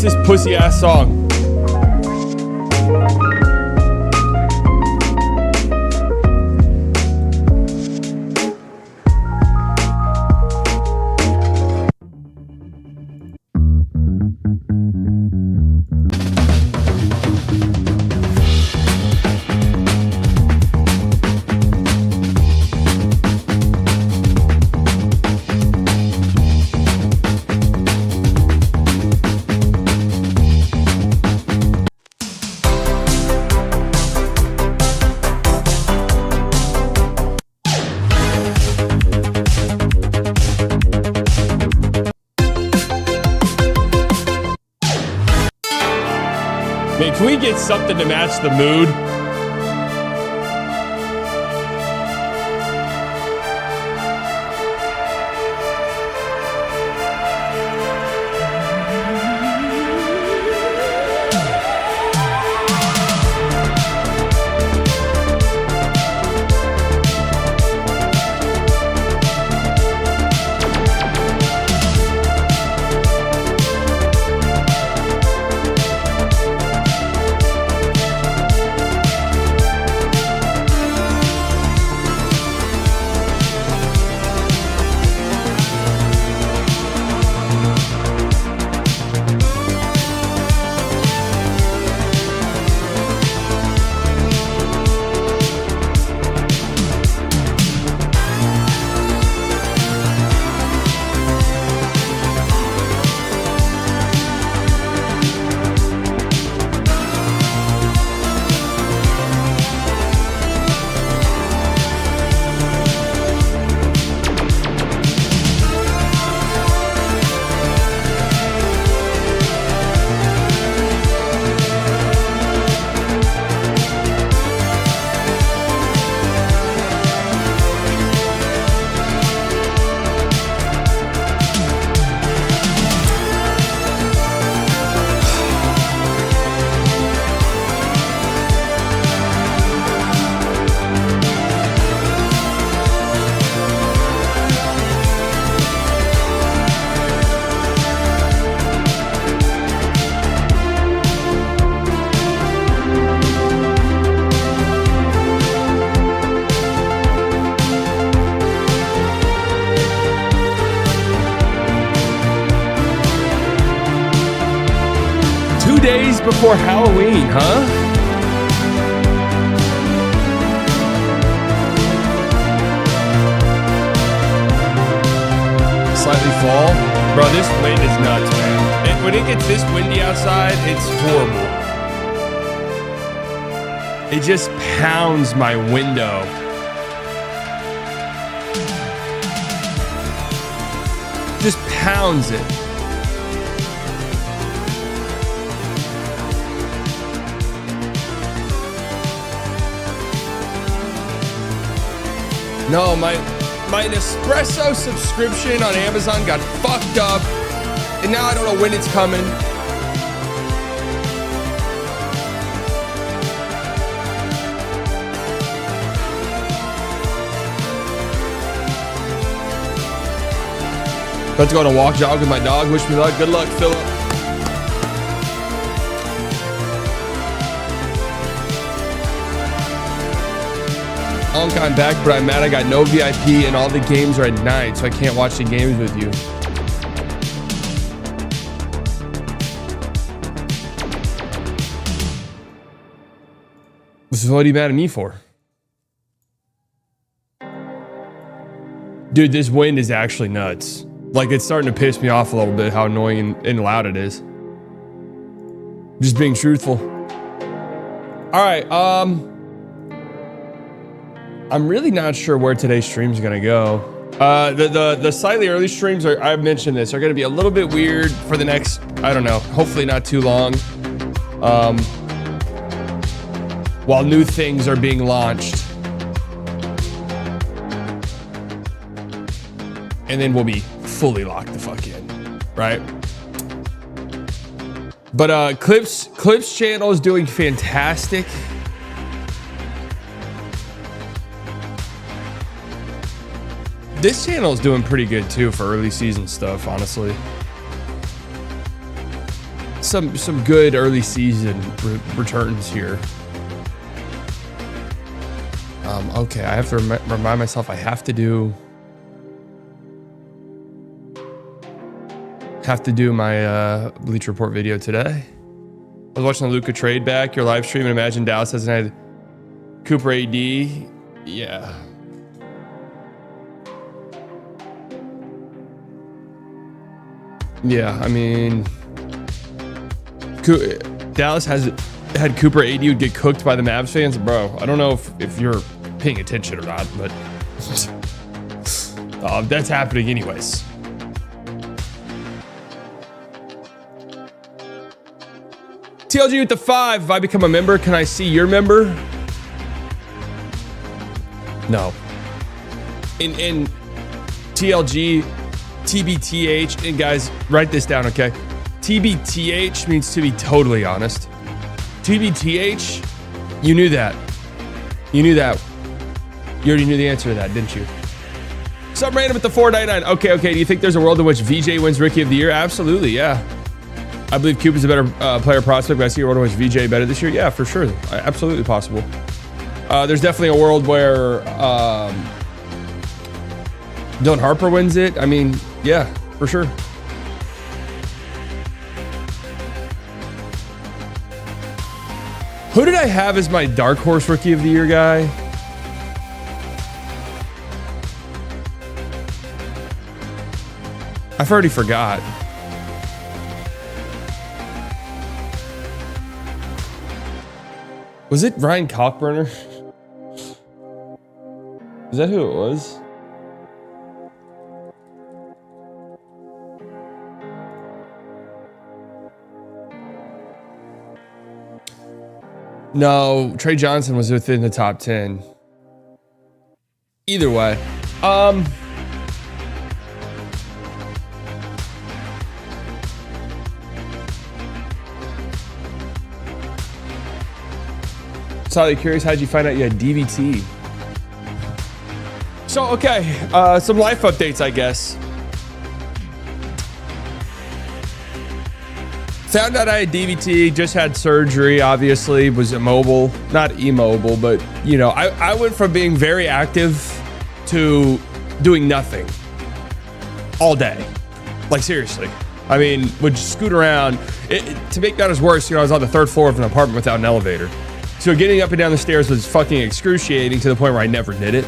this pussy ass song? Man, can we get something to match the mood? Days before Halloween, huh? Slightly fall. Bro, this wind is nuts, man. When it gets this windy outside, it's horrible. It just pounds my window. Just pounds it. No, my Nespresso subscription on Amazon got fucked up, and now I don't know when it's coming. About to go on a walk jog with my dog. Wish me luck. Good luck, Philip. I'm back, but I'm mad I got no VIP and all the games are at night, so I can't watch the games with you. So what are you mad at me for? Dude, this wind is actually nuts. Like, it's starting to piss me off a little bit how annoying and loud it is. Just being truthful. All right, I'm really not sure where today's stream is gonna go. The slightly early streams are, I've mentioned this, are gonna be a little bit weird for the next, I don't know, hopefully not too long. While new things are being launched. And then we'll be fully locked the fuck in, right? But Clips channel is doing fantastic. This channel is doing pretty good too for early season stuff, honestly. some good early season returns here. Okay, I have to remind myself I have to do my Bleach Report video today. I was watching the Luka trade back, your live stream, and imagine Dallas hasn't had Cooper AD. Yeah. Yeah, I mean, Dallas has had Cooper AD would get cooked by the Mavs fans, bro. I don't know if you're paying attention or not, but that's happening anyways. TLG with the 5. If I become a member, can I see your member? No. In TLG, TBTH, and guys, write this down, okay? TBTH means to be totally honest. TBTH, you knew that. You knew that. You already knew the answer to that, didn't you? Some random at the 499. Okay. Do you think there's a world in which VJ wins Rookie of the Year? Absolutely, yeah. I believe Cube is a better player prospect, but I see a world in which VJ better this year. Yeah, for sure. Absolutely possible. There's definitely a world where Dylan Harper wins it. I mean, yeah, for sure. Who did I have as my dark horse Rookie of the Year guy? I've already forgot. Was it Ryan Cockburner? Is that who it was? No, Trey Johnson was within the top 10. Either way. Slightly curious, how'd you find out you had DVT? So, okay, some life updates, I guess. Found out I had DVT, just had surgery, obviously, was immobile, not immobile, but, you know, I went from being very active to doing nothing all day. Like, seriously. I mean, would scoot around. To make matters worse, you know, I was on the 3rd floor of an apartment without an elevator. So getting up and down the stairs was fucking excruciating to the point where I never did it.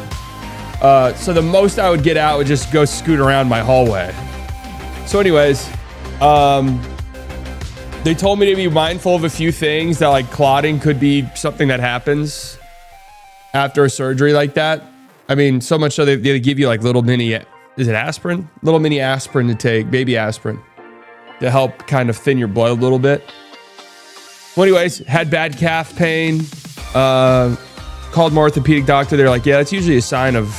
So the most I would get out would just go scoot around my hallway. So anyways, they told me to be mindful of a few things, that like clotting could be something that happens after a surgery like that. I mean, so much so they give you like little mini, is it aspirin? Little mini aspirin to take, baby aspirin, to help kind of thin your blood a little bit. Well, anyways, had bad calf pain, called my orthopedic doctor. They're like, yeah, that's usually a sign of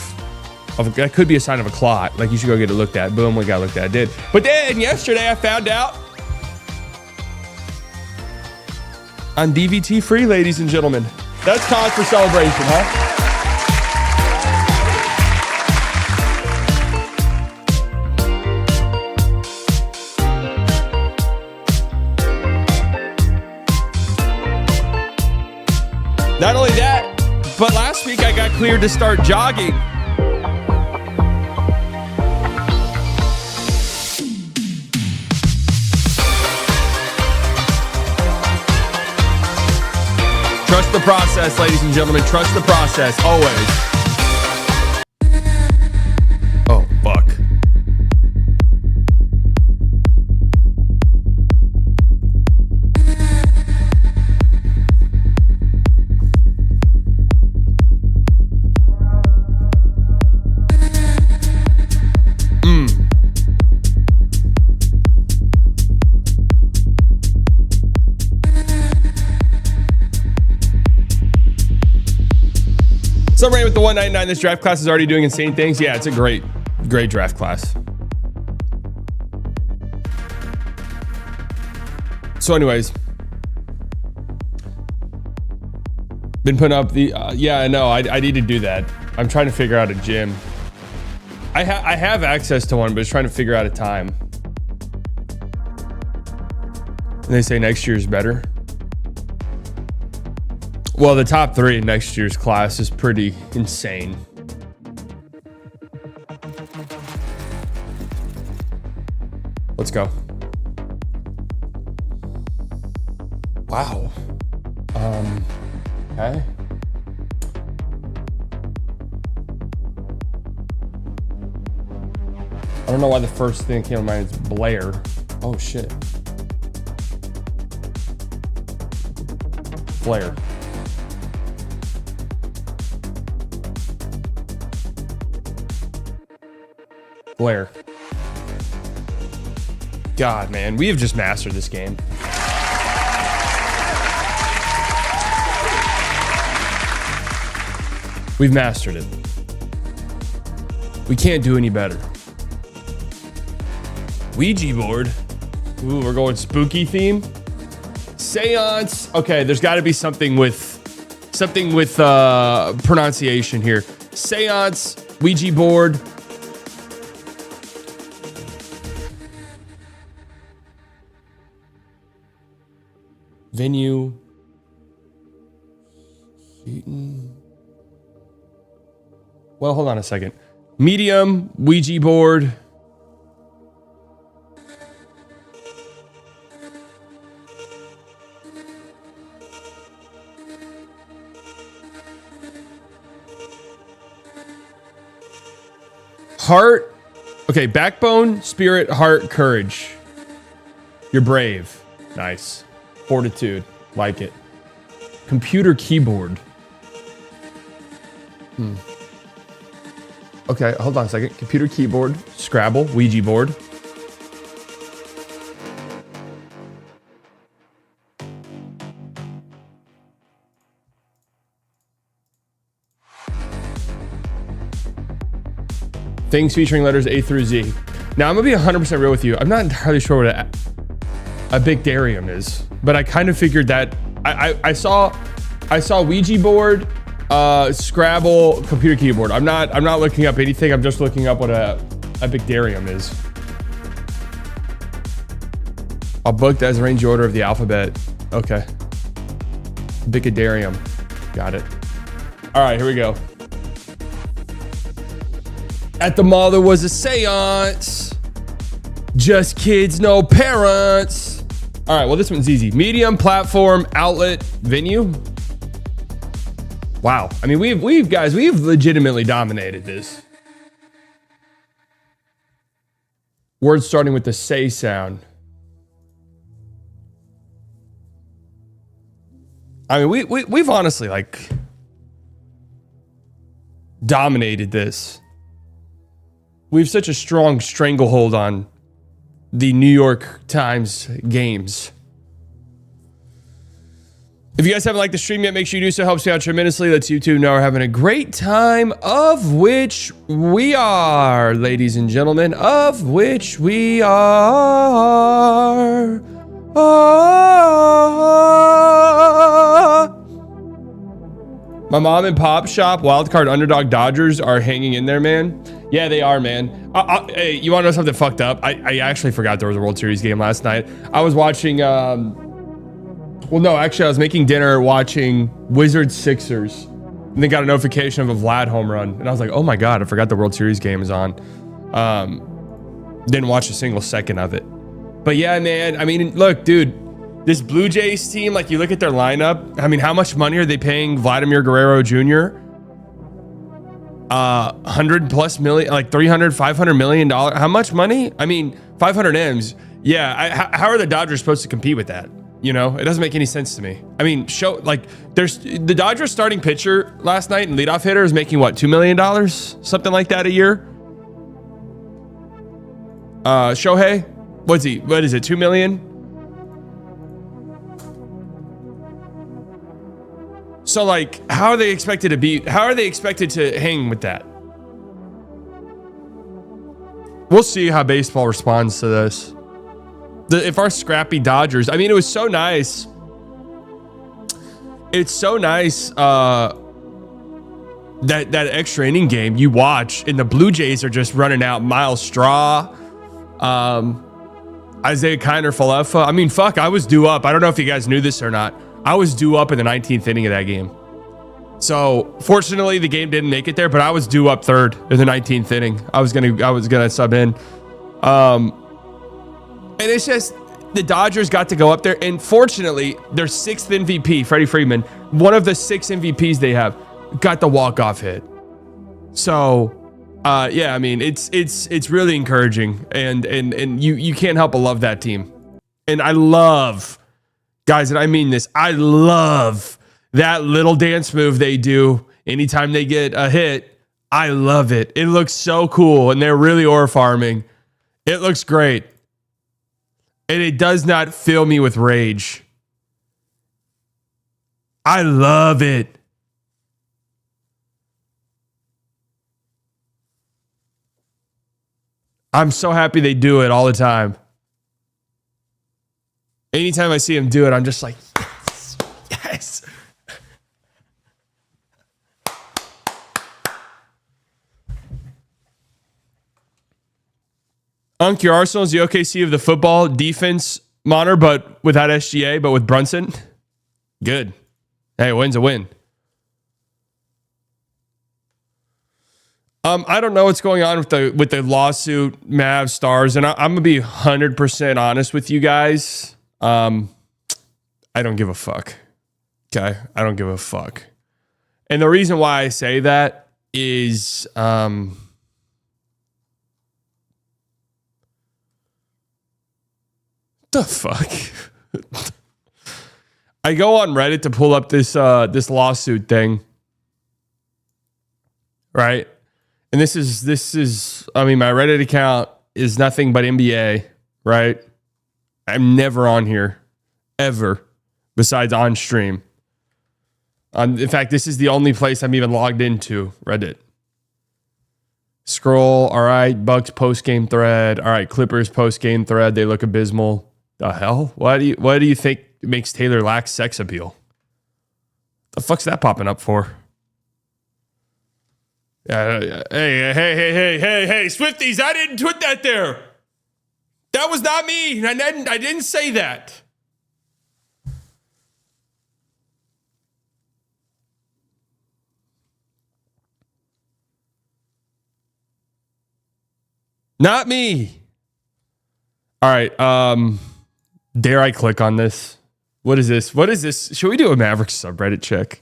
that could be a sign of a clot. Like, you should go get it looked at. Boom, we got looked at. I did. But then yesterday I found out I'm DVT free, ladies and gentlemen. That's cause for celebration, huh? Not only that, but last week I got cleared to start jogging. Trust the process, ladies and gentlemen. Trust the process, always. Oh, fuck. So Ray with the 199, this draft class is already doing insane things. Yeah, it's a great draft class. So anyways, been putting up the, yeah, I know, I need to do that. I'm trying to figure out a gym. I have access to one, but it's trying to figure out a time. And they say next year's better. Well, the top 3 in next year's class is pretty insane. Let's go. Wow. Okay. I don't know why the first thing that came to mind is Blair. Oh shit. Blair. Blair. God, man, we have just mastered this game. We've mastered it. We can't do any better. Ouija board. Ooh, we're going spooky theme. Seance. Okay, there's got to be something with pronunciation here. Seance, Ouija board. Venue. Well, hold on a second. Medium, Ouija board. Heart. Okay, backbone, spirit, heart, courage. You're brave. Nice. Fortitude. Like it. Computer keyboard. Okay, hold on a second. Computer keyboard, Scrabble, Ouija board. Things featuring letters A through Z. Now, I'm going to be 100% real with you. I'm not entirely sure what a Bigdarium is, but I kind of figured that I saw Ouija board, Scrabble, computer keyboard. I'm not looking up anything. I'm just looking up what a Bigdarium is. I'll book as arrange the order of the alphabet. Okay. Bigdarium. Got it. All right, here we go. At the mall, there was a seance. Just kids, no parents. All right, well, this one's easy. Medium, platform, outlet, venue. Wow. I mean, we've legitimately dominated this. Words starting with the say sound. I mean, we've honestly like dominated this. We have such a strong stranglehold on the New York Times games. If you guys haven't liked the stream yet, make sure you do so. It helps me out tremendously. Lets YouTube know we're having a great time, of which we are, ladies and gentlemen, of which we are. My mom and pop shop, wildcard underdog Dodgers are hanging in there, man. Yeah, they are, man. Hey, you want to know something fucked up? I actually forgot there was a World Series game last night. I was watching, well, no, actually, I was making dinner watching Wizards Sixers, and then got a notification of a Vlad home run. And I was like, oh my God, I forgot the World Series game is on. Didn't watch a single second of it. But yeah, man, I mean, look, dude, this Blue Jays team, like you look at their lineup, I mean, how much money are they paying Vladimir Guerrero Jr.? 100+ million, like 300, 500 million dollars. How much money? I mean, 500 M's. Yeah. How are the Dodgers supposed to compete with that? You know, it doesn't make any sense to me. I mean, there's the Dodgers starting pitcher last night and leadoff hitter is making what, $2 million? Something like that a year. Shohei, what is it? 2 million? So like, how are they expected to hang with that? We'll see how baseball responds to this. If our scrappy Dodgers, I mean, it was so nice. It's so nice that extra inning game you watch and the Blue Jays are just running out Miles Straw, Isaiah Kiner Falefa. I mean, fuck, I was due up. I don't know if you guys knew this or not. I was due up in the 19th inning of that game. So fortunately, the game didn't make it there, but I was due up third in the 19th inning. I was gonna sub in. And it's just the Dodgers got to go up there, and fortunately, their 6th MVP, Freddie Freeman, one of the 6 MVPs they have, got the walk-off hit. So, yeah, I mean, it's really encouraging, and you can't help but love that team. And I love, guys, and I mean this, I love that little dance move they do anytime they get a hit. I love it. It looks so cool, and they're really ore farming. It looks great. And it does not fill me with rage. I love it. I'm so happy they do it all the time. Anytime I see them do it, I'm just like, yes, yes. Unk, your Arsenal is the OKC of the football defense monitor, but without SGA, but with Brunson. Good. Hey, a win's a win. I don't know what's going on with the lawsuit, Mavs, Stars, and I'm gonna be 100% honest with you guys. I don't give a fuck. Okay, I don't give a fuck. And the reason why I say that is, the fuck. I go on Reddit to pull up this lawsuit thing, right? And this is I mean, my Reddit account is nothing but NBA, right? I'm never on here ever besides on stream. In fact, this is the only place I'm even logged into, Reddit. Scroll, all right, Bucks post-game thread, all right, Clippers post-game thread, they look abysmal. The hell? What do you think makes Taylor lack sex appeal? The fuck's that popping up for? Hey, Swifties, I didn't put that there. That was not me. I didn't say that. Not me. All right. Dare I click on this? What is this? What is this? Should we do a Mavericks subreddit check?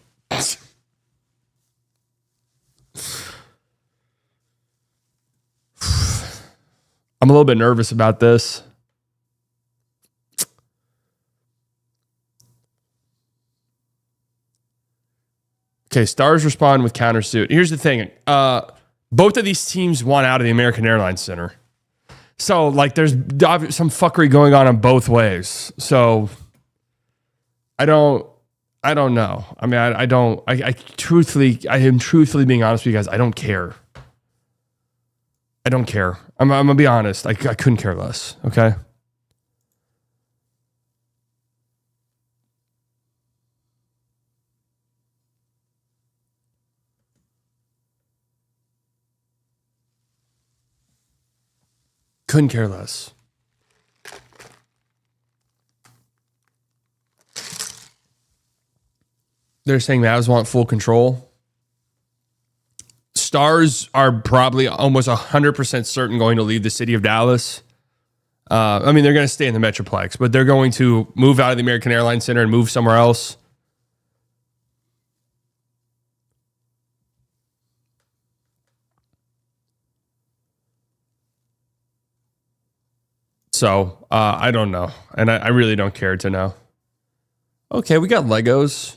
I'm a little bit nervous about this. Okay, Stars respond with countersuit. Here's the thing. Both of these teams want out of the American Airlines Center. So, like, there's some fuckery going on both ways. So, I don't know. I mean, I am truthfully being honest with you guys. I don't care. I don't care. I'm going to be honest. I couldn't care less. Okay. Couldn't care less. They're saying Mavs want full control. Stars are probably almost 100% certain going to leave the city of Dallas. I mean, they're going to stay in the Metroplex, but they're going to move out of the American Airlines Center and move somewhere else. So, I don't know. And I really don't care to know. Okay, we got Legos.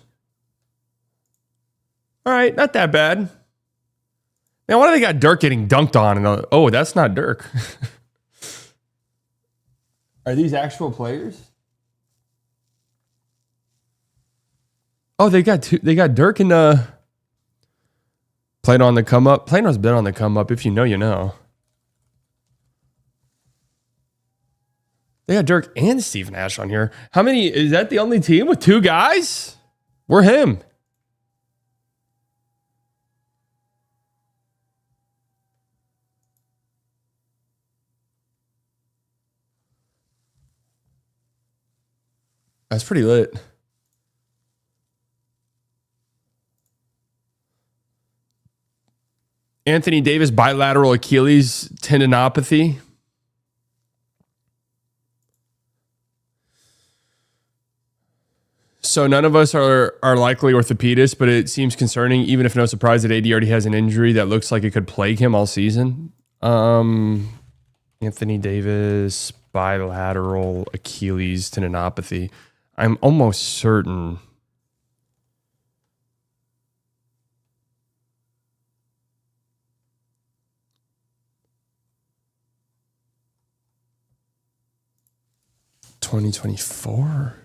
All right, not that bad. Now, why do they got Dirk getting dunked on? Oh, that's not Dirk. Are these actual players? Oh, they got Dirk and Plano on the come up. Plano's been on the come up. If you know, you know. They got Dirk and Steve Nash on here. How many? Is that the only team with 2 guys? We're him. That's pretty lit. Anthony Davis, bilateral Achilles tendinopathy. So none of us are likely orthopedists, but it seems concerning, even if no surprise that AD already has an injury that looks like it could plague him all season. Anthony Davis, bilateral Achilles tendinopathy. I'm almost certain. (2024)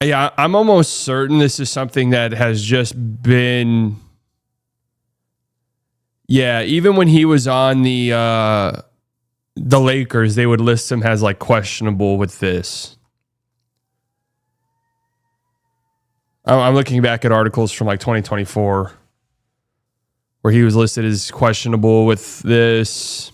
Yeah, I'm almost certain this is something that has just been. Yeah, even when he was on the Lakers, they would list him as like questionable with this. I'm looking back at articles from like 2024 where he was listed as questionable with this.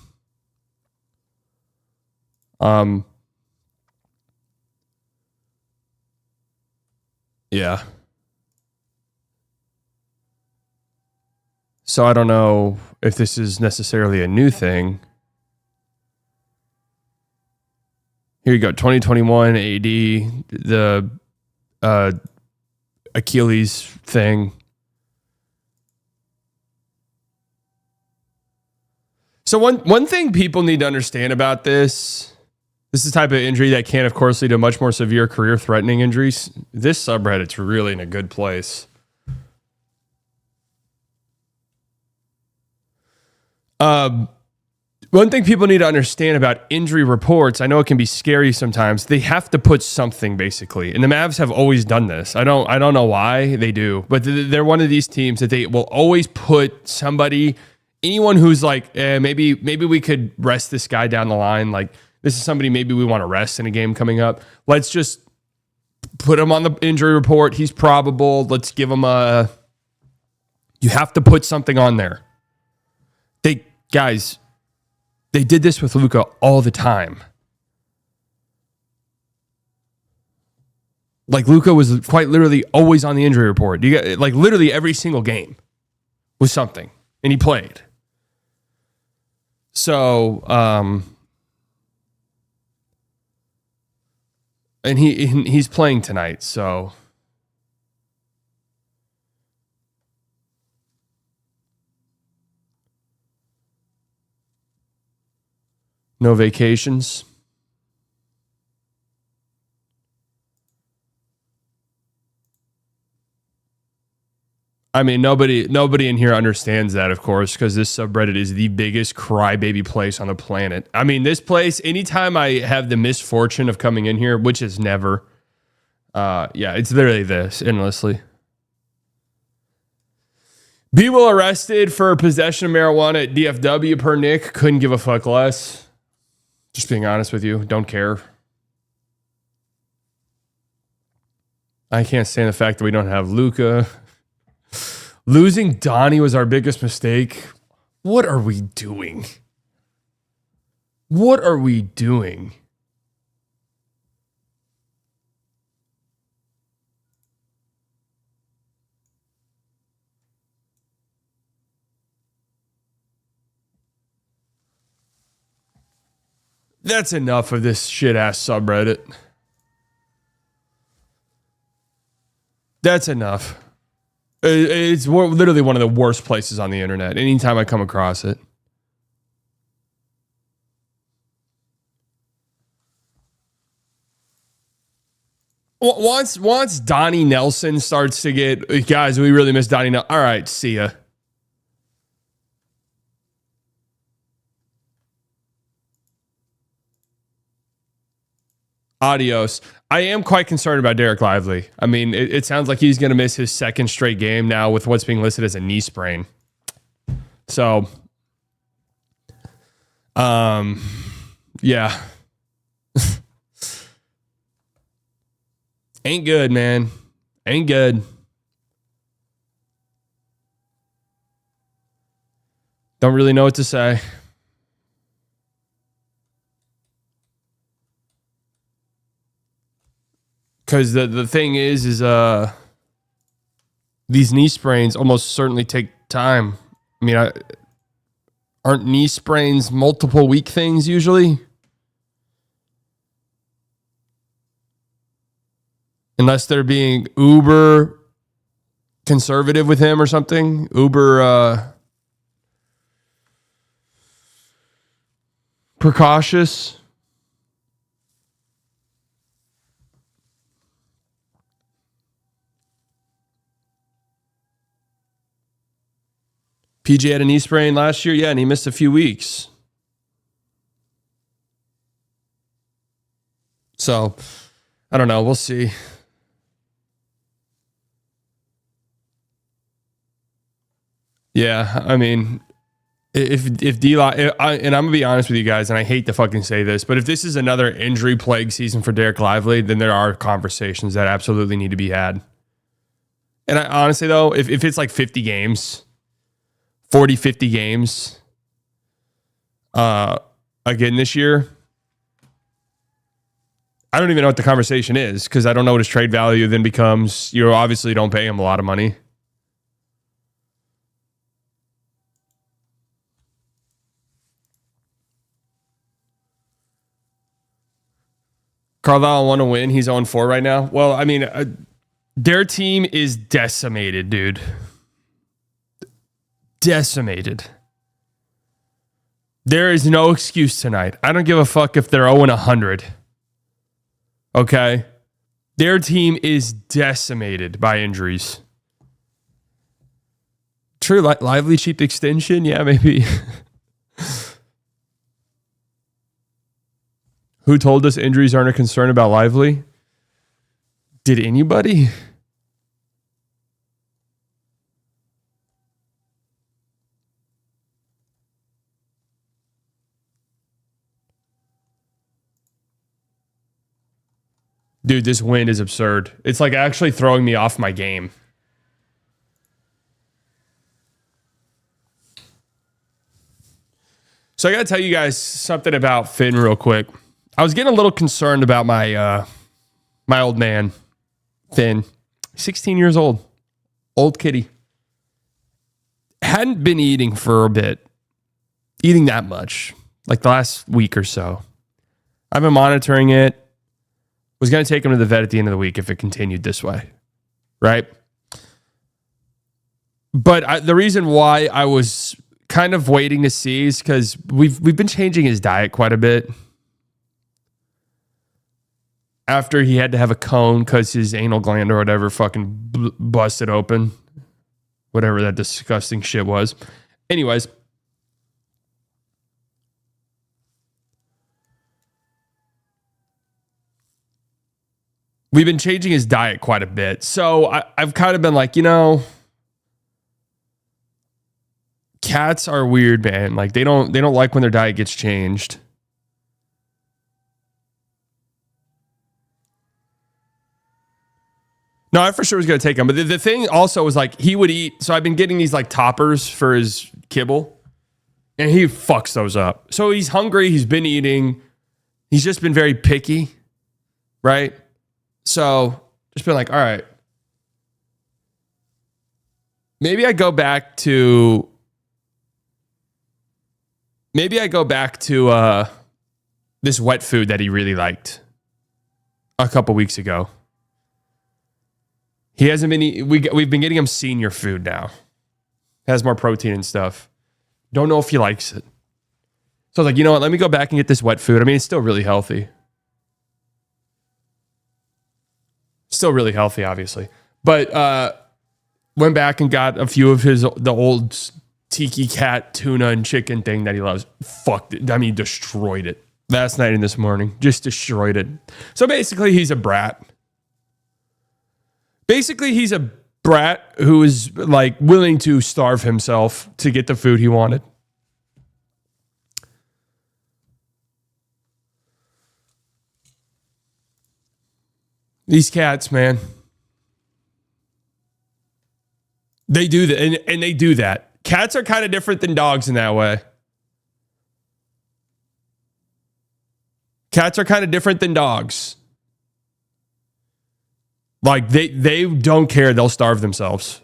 Yeah. So I don't know if this is necessarily a new thing. Here you go, 2021 AD, the Achilles thing. So one thing people need to understand about this is the type of injury that can, of course, lead to much more severe career-threatening injuries. This subreddit's really in a good place. One thing people need to understand about injury reports, I know it can be scary sometimes. They have to put something, basically, and the Mavs have always done this. I don't know why they do, but they're one of these teams that they will always put somebody, anyone who's like, maybe we could rest this guy down the line. Like, this is somebody maybe we want to rest in a game coming up. Let's just put him on the injury report. He's probable. Let's give him a. You have to put something on there. Guys, they did this with Luka all the time. Like, Luka was quite literally always on the injury report. You got, like, literally every single game was something, and he played. So, and he's playing tonight, so. No vacations. I mean, nobody in here understands that, of course, because this subreddit is the biggest crybaby place on the planet. I mean, this place, anytime I have the misfortune of coming in here, which is never, it's literally this, endlessly. People arrested for possession of marijuana at DFW per Nick. Couldn't give a fuck less. Just being honest with you, don't care. I can't stand the fact that we don't have Luka. Losing Donnie was our biggest mistake. What are we doing? What are we doing? That's enough of this shit-ass subreddit. That's enough. It's literally one of the worst places on the internet anytime I come across it. Once Donnie Nelson starts to get, guys, we really miss Donnie Nelson. All right, see ya. Adios. I am quite concerned about Derek Lively. I mean, it sounds like he's going to miss his second straight game now with what's being listed as a knee sprain. So, yeah. Ain't good, man. Ain't good. Don't really know what to say. Because the thing is these knee sprains almost certainly take time. I mean, aren't knee sprains multiple week things usually? Unless they're being uber conservative with him or something. Uber precautious. PJ had a knee sprain last year, yeah, and he missed a few weeks. So, I don't know. We'll see. Yeah, I mean, if D-Lock, and I'm gonna be honest with you guys, and I hate to fucking say this, but if this is another injury plague season for Derek Lively, then there are conversations that absolutely need to be had. And I honestly though, if it's like 50 games, 40, 50 games, again this year, I don't even know what the conversation is because I don't know what his trade value then becomes. You obviously don't pay him a lot of money. Carlisle want to win. He's 0-4 right now. Well, I mean, their team is decimated, dude. Decimated. There is no excuse tonight. I don't give a fuck if they're 0-100. Okay? Their team is decimated by injuries. True, Lively cheap extension? Yeah, maybe. Who told us injuries aren't a concern about Lively? Did anybody? Dude, this wind is absurd. It's like actually throwing me off my game. So I got to tell you guys something about Finn real quick. I was getting a little concerned about my my old man, Finn. 16 years old. Old kitty. Hadn't been eating for a bit. Eating that much. Like the last week or so. I've been monitoring it. Was going to take him to the vet at the end of the week if it continued this way. Right? But the reason why I was kind of waiting to see is because we've been changing his diet quite a bit. After he had to have a cone because his anal gland or whatever fucking busted open. Whatever that disgusting shit was. Anyways. We've been changing his diet quite a bit. So I've kind of been like, you know, cats are weird, man. Like they don't like when their diet gets changed. No, I for sure was going to take him. But the thing also was like he would eat. So I've been getting these like toppers for his kibble. And he fucks those up. So he's hungry. He's been eating. He's just been very picky. Right? So just been like, all right. Maybe I go back to this wet food that he really liked a couple weeks ago. He hasn't been. We've been getting him senior food now. Has more protein and stuff. Don't know if he likes it. So I was like, you know what? Let me go back and get this wet food. I mean, it's still really healthy. Still really healthy, obviously. But went back and got a few of the old tiki cat tuna and chicken thing that he loves. Fucked it. I mean, destroyed it. Last night and this morning. Just destroyed it. So basically, he's a brat. Basically, he's a brat who is like willing to starve himself to get the food he wanted. These cats, man. They do that, and they do that. Cats are kind of different than dogs in that way. Cats are kind of different than dogs. Like they don't care. They'll starve themselves.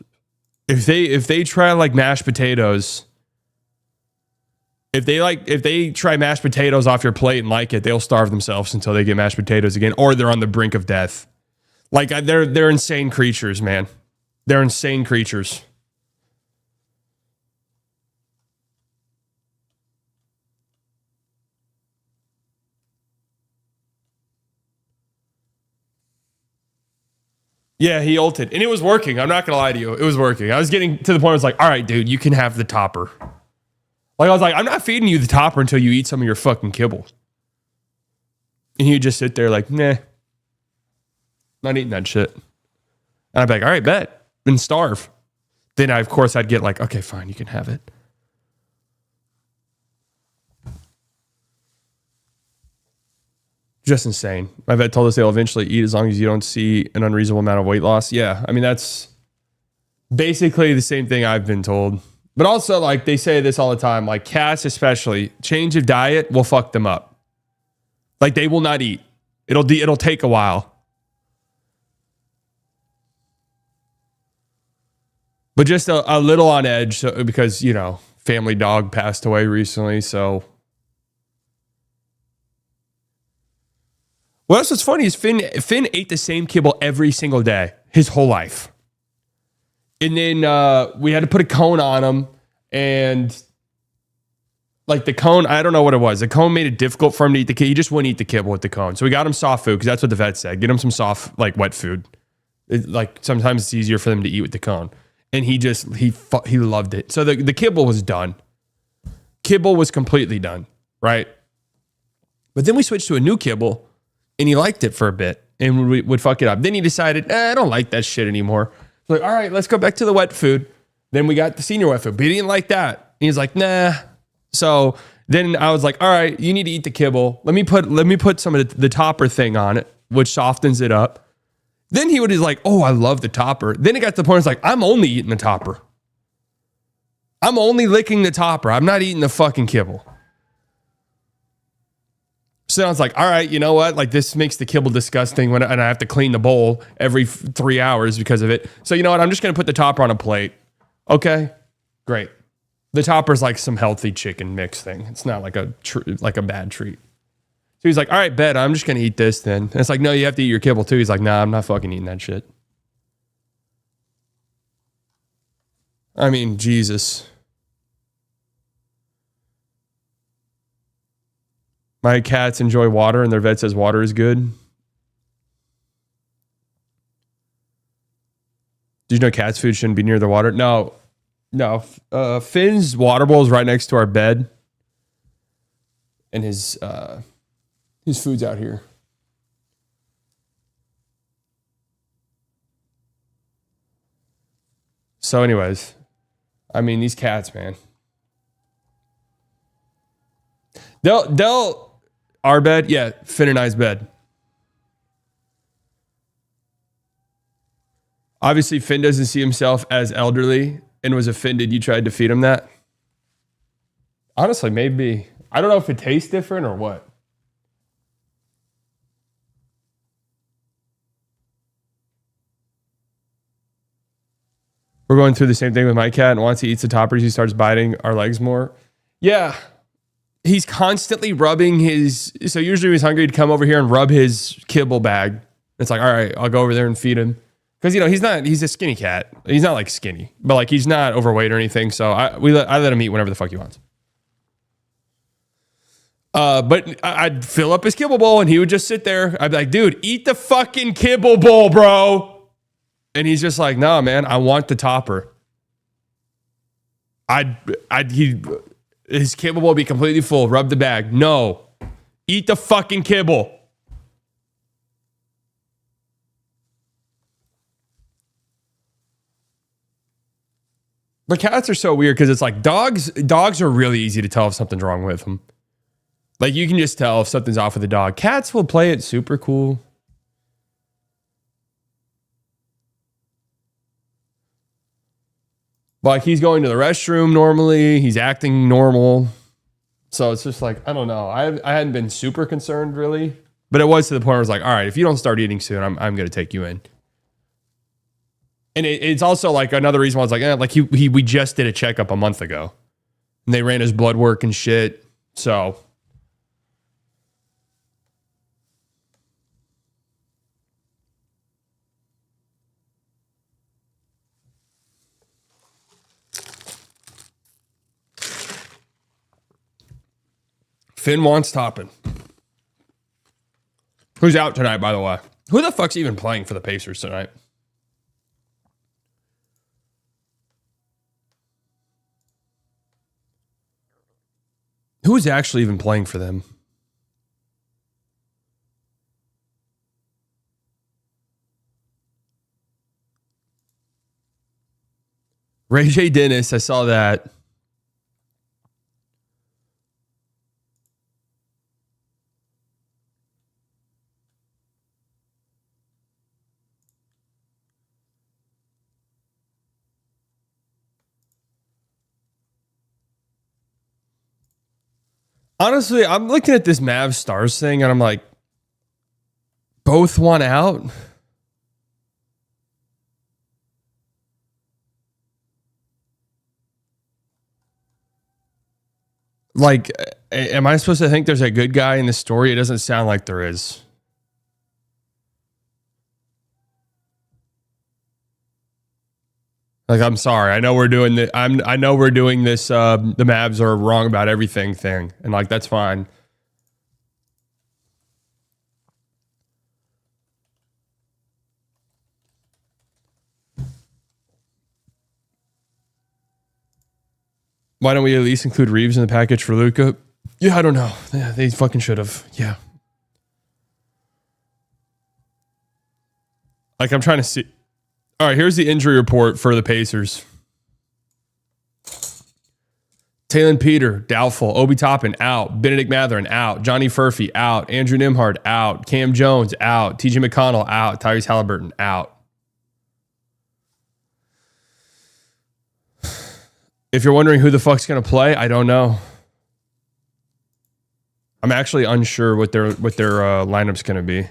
If they try like mashed potatoes, if they try mashed potatoes off your plate and like it, they'll starve themselves until they get mashed potatoes again, or they're on the brink of death. Like they're insane creatures, man. They're insane creatures. Yeah, he ulted. And it was working. I'm not going to lie to you. It was working. I was getting to the point where I was like, all right, dude, you can have the topper. Like, I was like, I'm not feeding you the topper until you eat some of your fucking kibble. And he'd just sit there like, nah, not eating that shit. And I'd be like, all right, bet. And starve. Then, of course, I'd get like, okay, fine, you can have it. Just insane. My vet told us they'll eventually eat as long as you don't see an unreasonable amount of weight loss. Yeah, I mean, that's basically the same thing I've been told. But also, like, they say this all the time, like cats especially, change of diet will fuck them up. Like, they will not eat. It'll take a while. But just a little on edge because, you know, family dog passed away recently, so... Well, that's what's funny is Finn ate the same kibble every single day, his whole life. And then we had to put a cone on him, and like the cone, I don't know what it was. The cone made it difficult for him to eat the kibble. He just wouldn't eat the kibble with the cone. So we got him soft food because that's what the vet said. Get him some soft, like wet food. Like sometimes it's easier for them to eat with the cone. And he loved it. So the kibble was done. Kibble was completely done, right? But then we switched to a new kibble. And he liked it for a bit and would fuck it up. Then he decided, I don't like that shit anymore. So like, all right, let's go back to the wet food. Then we got the senior wet food, but he didn't like that. And he's like, nah. So then I was like, all right, you need to eat the kibble. Let me put some of the topper thing on it, which softens it up. Then he was like, oh, I love the topper. Then it got to the point where it's like, I'm only eating the topper. I'm only licking the topper. I'm not eating the fucking kibble. So then I was like, all right, you know what? Like, this makes the kibble disgusting and I have to clean the bowl every 3 hours because of it. So you know what? I'm just going to put the topper on a plate. Okay, great. The topper's like some healthy chicken mix thing. It's not like a bad treat. So he's like, all right, bet. I'm just going to eat this then. And it's like, no, you have to eat your kibble too. He's like, nah, I'm not fucking eating that shit. I mean, Jesus. My cats enjoy water and their vet says water is good. Did you know cats' food shouldn't be near the water? No. Finn's water bowl is right next to our bed. And his food's out here. So anyways, I mean, these cats, man. They'll our bed, yeah, Finn and I's bed. Obviously, Finn doesn't see himself as elderly and was offended you tried to feed him that. Honestly, maybe. I don't know if it tastes different or what. We're going through the same thing with my cat, and once he eats the toppers, he starts biting our legs more. Yeah. He's constantly rubbing so usually when he's hungry, he'd come over here and rub his kibble bag. It's like, all right, I'll go over there and feed him. Because, you know, he's a skinny cat. He's not like skinny, but like he's not overweight or anything. So I let him eat whenever the fuck he wants. But I'd fill up his kibble bowl and he would just sit there. I'd be like, dude, eat the fucking kibble bowl, bro. And he's just like, no, man, I want the topper. His kibble will be completely full. Rub the bag. No. Eat the fucking kibble. But cats are so weird because it's like dogs are really easy to tell if something's wrong with them. Like you can just tell if something's off with the dog. Cats will play it super cool. Like he's going to the restroom normally. He's acting normal. So it's just like, I don't know. I hadn't been super concerned really. But it was to the point where I was like, all right, if you don't start eating soon, I'm going to take you in. And it's also like another reason why I was like, we just did a checkup a month ago. And they ran his blood work and shit. So Finn wants Toppin. Who's out tonight, by the way? Who the fuck's even playing for the Pacers tonight? Who is actually even playing for them? Ray J. Dennis, I saw that. Honestly, I'm looking at this Mavs Stars thing and I'm like, both want out? Like, am I supposed to think there's a good guy in this story? It doesn't sound like there is. Like, I'm sorry. I know we're doing the I know we're doing this the Mavs are wrong about everything thing. And like that's fine. Why don't we at least include Reeves in the package for Luka? Yeah, I don't know. Yeah, they fucking should have. Yeah. Like I'm trying to see. All right, here's the injury report for the Pacers. Taylor Peter, doubtful. Obi Toppin, out. Benedict Mathurin, out. Johnny Furphy, out. Andrew Nimhard, out. Cam Jones, out. TJ McConnell, out. Tyrese Halliburton, out. If you're wondering who the fuck's going to play, I don't know. I'm actually unsure what their lineup's going to be.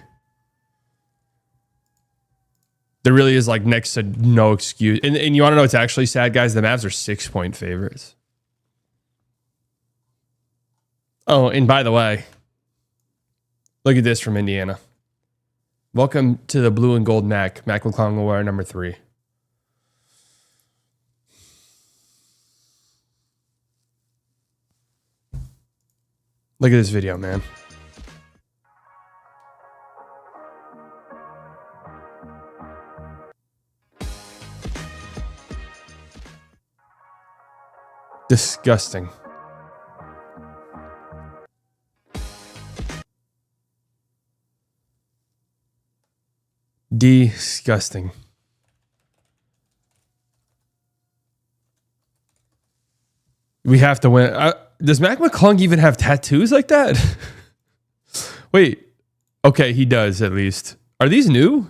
There really is like next to no excuse. And you want to know what's actually sad, guys? The Mavs are 6-point favorites. Oh, and by the way, look at this from Indiana. Welcome to the blue and gold Mac. Mac McClung will wear number 3. Look at this video, man. Disgusting. Disgusting. We have to win. Does Mac McClung even have tattoos like that? Wait. Okay, he does at least. Are these new?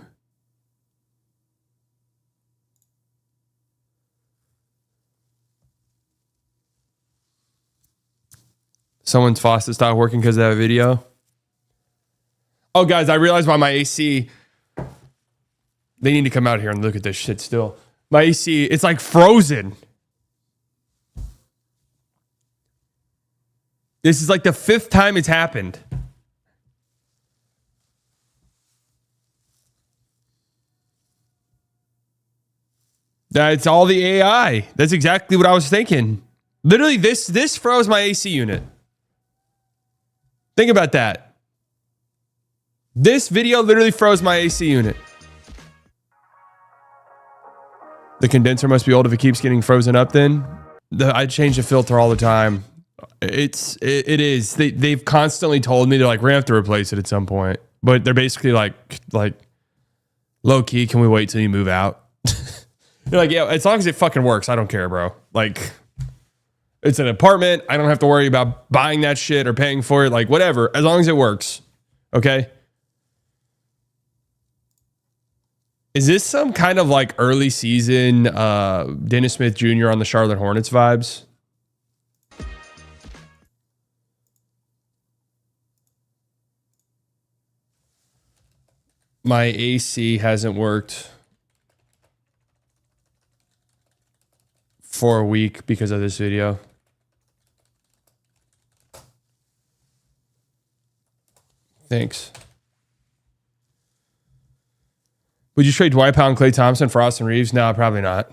Someone's faucet stopped working because of that video. Oh, guys, I realized why my AC... They need to come out here and look at this shit still. My AC, it's like frozen. This is like the 5th time it's happened. That's all the AI. That's exactly what I was thinking. Literally, this froze my AC unit. Think about that. This video literally froze my AC unit. The condenser must be old if it keeps getting frozen up then. I change the filter all the time. It is. They've constantly told me they're like, we're gonna have to replace it at some point. But they're basically like low key, can we wait till you move out? You're like, yeah, as long as it fucking works, I don't care, bro. Like, it's an apartment. I don't have to worry about buying that shit or paying for it. Like, whatever, as long as it works. Okay. Is this some kind of like early season Dennis Smith Jr. on the Charlotte Hornets vibes? My AC hasn't worked. for a week because of this video. Thanks. Would you trade Dwight Powell and Klay Thompson for Austin Reeves? No, probably not.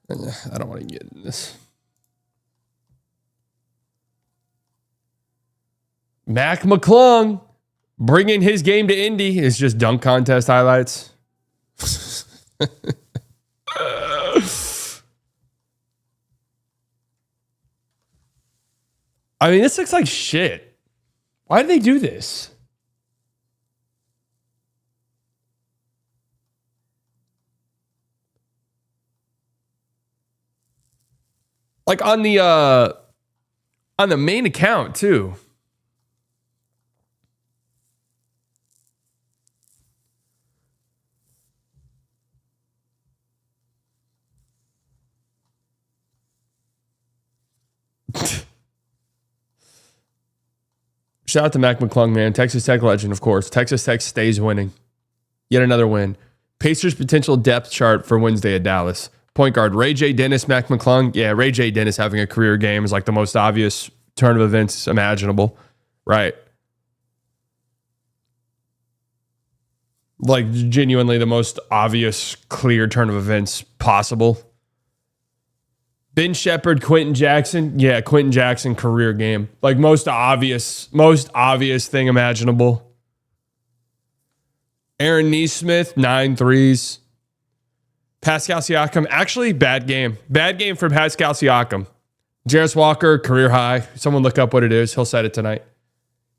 I don't want to get in this. Mac McClung bringing his game to Indy is just dunk contest highlights. I mean, this looks like shit. Why did they do this? Like on the main account too. Shout out to Mac McClung, man. Texas Tech legend, of course. Texas Tech stays winning. Yet another win. Pacers potential depth chart for Wednesday at Dallas. Point guard, Ray J. Dennis, Mac McClung. Yeah, Ray J. Dennis having a career game is like the most obvious turn of events imaginable. Right. Like genuinely the most obvious, clear turn of events possible. Ben Shepherd, Quentin Jackson. Yeah, Quentin Jackson career game. Like most obvious thing imaginable. Aaron Nesmith, 9 threes. Pascal Siakam, actually bad game. Bad game for Pascal Siakam. Jarris Walker, career high. Someone look up what it is. He'll set it tonight.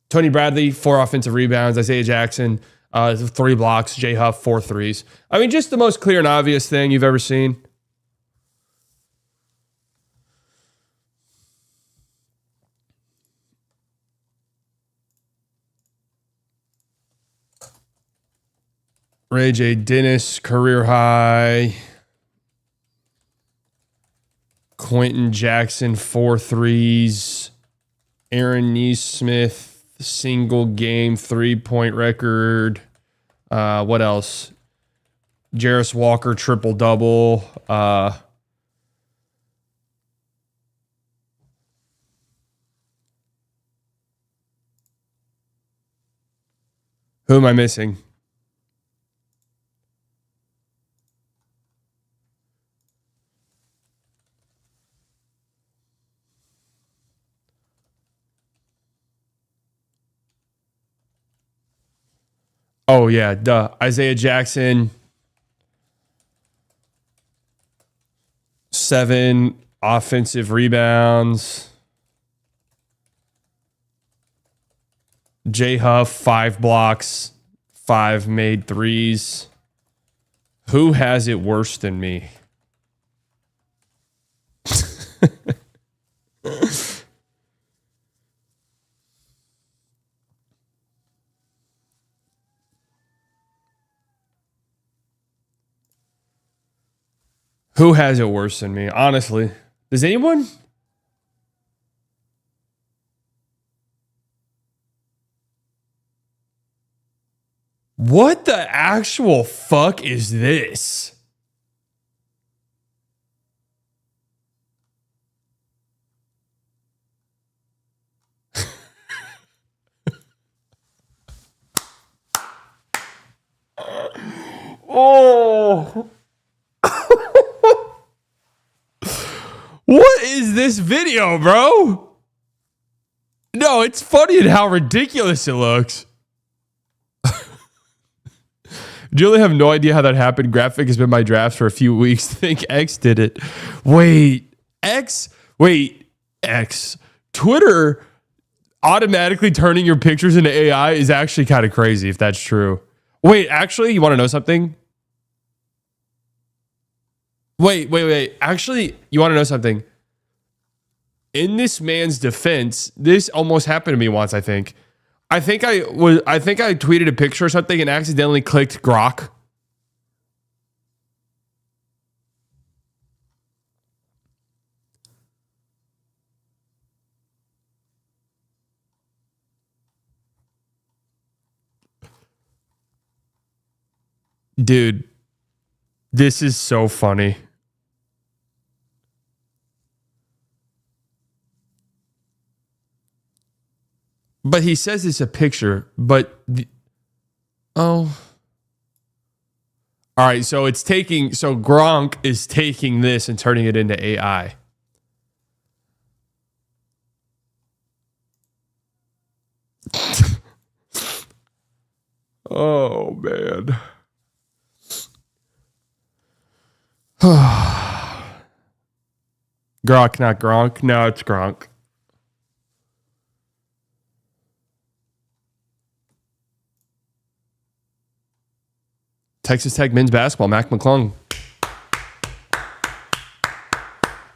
Tony Bradley, 4 offensive rebounds. Isaiah Jackson, 3 blocks. Jay Huff, 4 threes. I mean, just the most clear and obvious thing you've ever seen. Ray J. Dennis, career high. Quentin Jackson, 4 threes. Aaron Nesmith, single game 3-point record. What else? Jarris Walker, triple double. Who am I missing? Oh, yeah, duh. Isaiah Jackson, 7 offensive rebounds. Jay Huff, 5 blocks, 5 made threes. Who has it worse than me? Who has it worse than me? Honestly, does anyone? What the actual fuck is this? Oh. What is this video, bro? No, it's funny at how ridiculous it looks. Julie, have no idea how that happened. Graphic has been my drafts for a few weeks. Think X did it. Wait, X. Twitter automatically turning your pictures into AI is actually kind of crazy if that's true. Wait, actually, you want to know something? Wait. Actually, you want to know something? In this man's defense, this almost happened to me once, I think. I think I tweeted a picture or something and accidentally clicked Grok. Dude, this is so funny. But he says it's a picture, but all right, so Gronk is taking this and turning it into AI. Oh man. Gronk, not Gronk. No, it's Gronk. Texas Tech men's basketball, Mac McClung.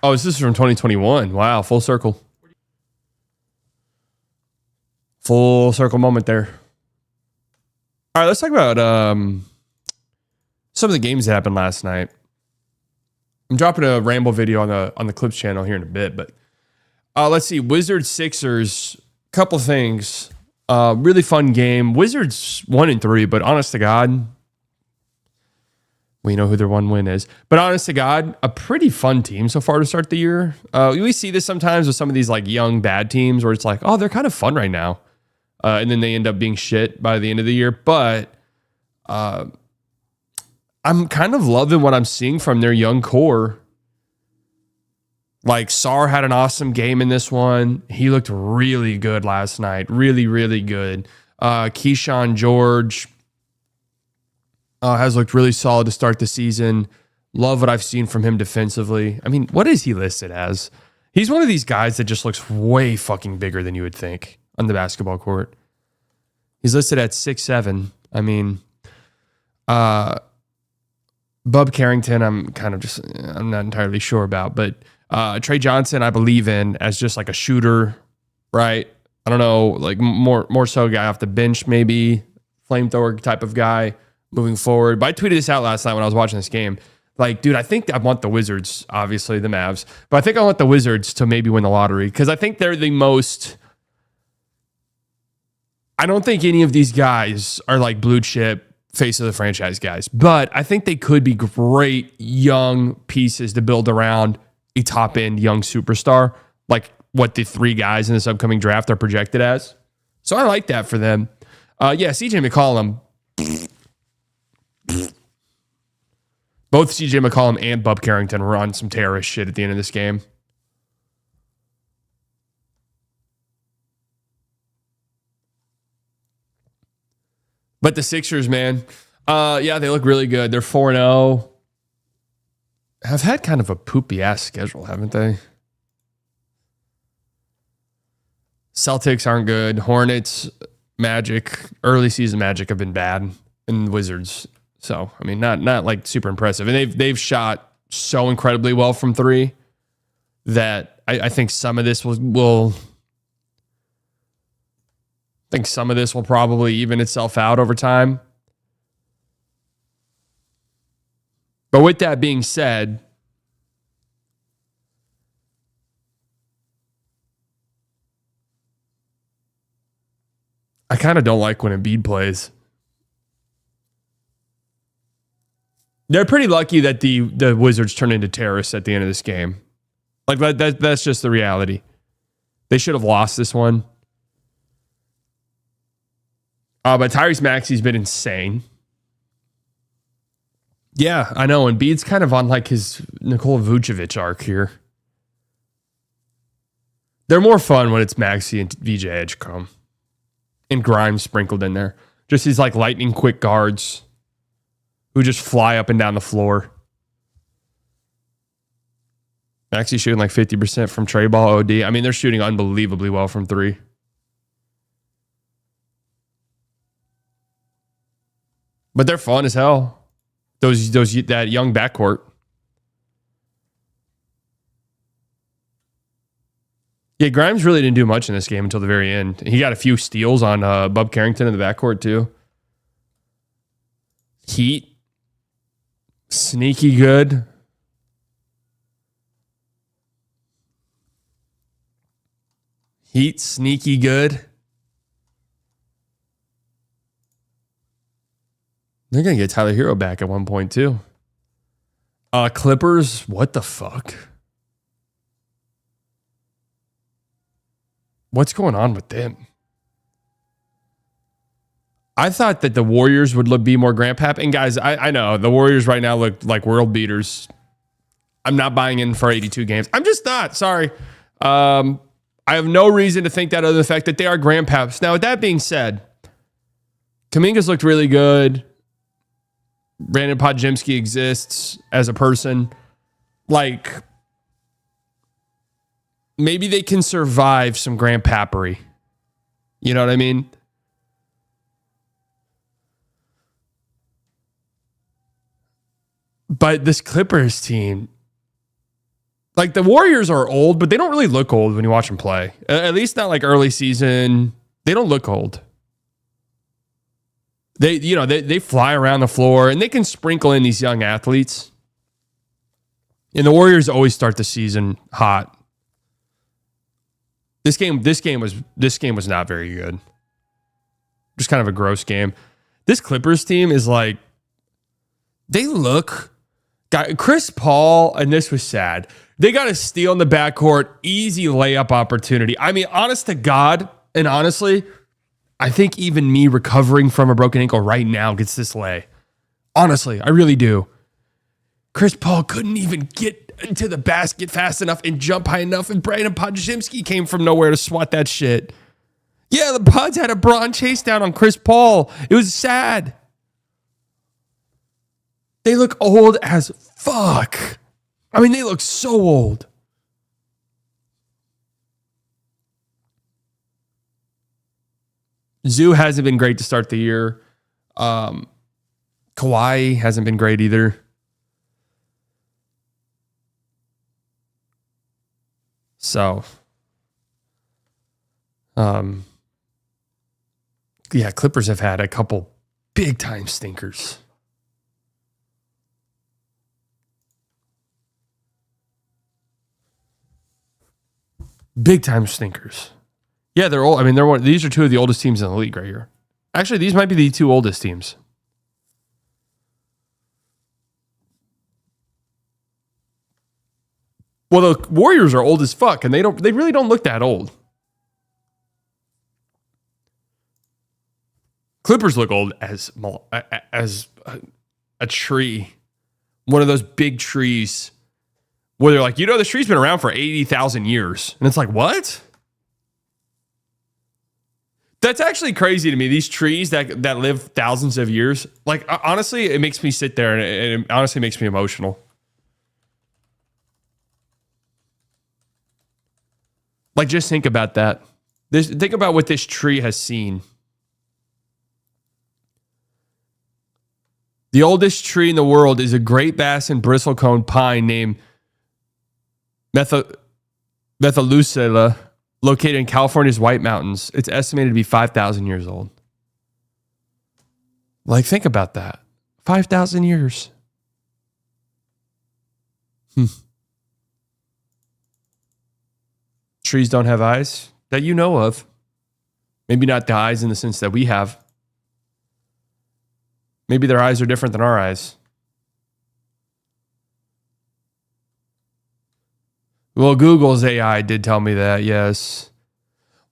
Oh, this is from 2021. Wow, full circle. Full circle moment there. All right, let's talk about some of the games that happened last night. I'm dropping a Ramble video on the Clips channel here in a bit, but let's see. Wizards Sixers, couple things. Really fun game. Wizards 1-3, but honest to God, we know who their one win is. But honest to God, a pretty fun team so far to start the year. We see this sometimes with some of these like young bad teams where it's like, oh, they're kind of fun right now. And then they end up being shit by the end of the year. But I'm kind of loving what I'm seeing from their young core. Like Sarr had an awesome game in this one. He looked really good last night. Really, really good. Keyshawn George has looked really solid to start the season. Love what I've seen from him defensively. I mean, what is he listed as? He's one of these guys that just looks way fucking bigger than you would think on the basketball court. He's listed at 6'7". I mean, Bub Carrington, I'm not entirely sure about, but Trey Johnson, I believe in as just like a shooter, right? I don't know, like more so a guy off the bench, maybe flamethrower type of guy moving forward. But I tweeted this out last night when I was watching this game. Like, dude, I think I want the Wizards, obviously the Mavs, but I think I want the Wizards to maybe win the lottery because I think they're the most. I don't think any of these guys are like blue chip face of the franchise guys, but I think they could be great young pieces to build around a top end young superstar, like what the three guys in this upcoming draft are projected as. So I like that for them. CJ McCollum. Both CJ McCollum and Bub Carrington were on some terrorist shit at the end of this game. But the Sixers, man, they look really good. They're 4-0. Have had kind of a poopy-ass schedule, haven't they? Celtics aren't good. Hornets, Magic, early season Magic have been bad. And Wizards. So, I mean, not like super impressive. And they've shot so incredibly well from three that I think some of this will probably even itself out over time. But with that being said, I kind of don't like when Embiid plays. They're pretty lucky that the Wizards turned into terrorists at the end of this game. Like that's just the reality. They should have lost this one. But Tyrese Maxey's been insane. Yeah, I know. And Embiid's kind of on like his Nikola Vucevic arc here. They're more fun when it's Maxey and VJ Edgecombe. And Grimes sprinkled in there. Just these like lightning quick guards who just fly up and down the floor. Maxey shooting like 50% from tray ball OD. I mean, they're shooting unbelievably well from three. But they're fun as hell. That young backcourt. Yeah, Grimes really didn't do much in this game until the very end. He got a few steals on Bub Carrington in the backcourt too. Heat. Sneaky good. Heat, sneaky good. They're going to get Tyler Hero back at one point, too. Clippers, what the fuck? What's going on with them? I thought that the Warriors would be more grandpap. And guys, I know the Warriors right now look like world beaters. I'm not buying in for 82 games. I'm just not. Sorry. I have no reason to think that other than the fact that they are grandpaps. Now, with that being said, Kuminga's looked really good. Brandon Podziemski exists as a person. Like, maybe they can survive some grandpapery. You know what I mean? But this Clippers team, like the Warriors are old, but they don't really look old when you watch them play. At least not like early season. They don't look old. They fly around the floor and they can sprinkle in these young athletes. And the Warriors always start the season hot. This game was not very good. Just kind of a gross game. This Clippers team is like, they look. Got Chris Paul, and this was sad. They got a steal in the backcourt, easy layup opportunity. I mean, honest to God, and honestly, I think even me recovering from a broken ankle right now gets this lay. Honestly, I really do. Chris Paul couldn't even get into the basket fast enough and jump high enough, and Brandon Podziemski came from nowhere to swat that shit. Yeah, the Pods had a brawn chase down on Chris Paul. It was sad. They look old as fuck. I mean, they look so old. Zoo hasn't been great to start the year. Kawhi hasn't been great either. So, yeah, Clippers have had a couple big time stinkers. Big time stinkers. Yeah, they're old. I mean, these are two of the oldest teams in the league right here. Actually, these might be the two oldest teams. Well, the Warriors are old as fuck, and they really don't look that old. Clippers look old as a tree. One of those big trees where they're like, this tree's been around for 80,000 years. And it's like, what? That's actually crazy to me. These trees that live thousands of years. Like, honestly, it makes me sit there and it honestly makes me emotional. Like, just think about that. Think about what this tree has seen. The oldest tree in the world is a Great Bass and Bristlecone pine named Methuselah, located in California's White Mountains. It's estimated to be 5,000 years old. Like, think about that. 5,000 years. Trees don't have eyes that you know of. Maybe not the eyes in the sense that we have. Maybe their eyes are different than our eyes. Well, Google's AI did tell me that, yes.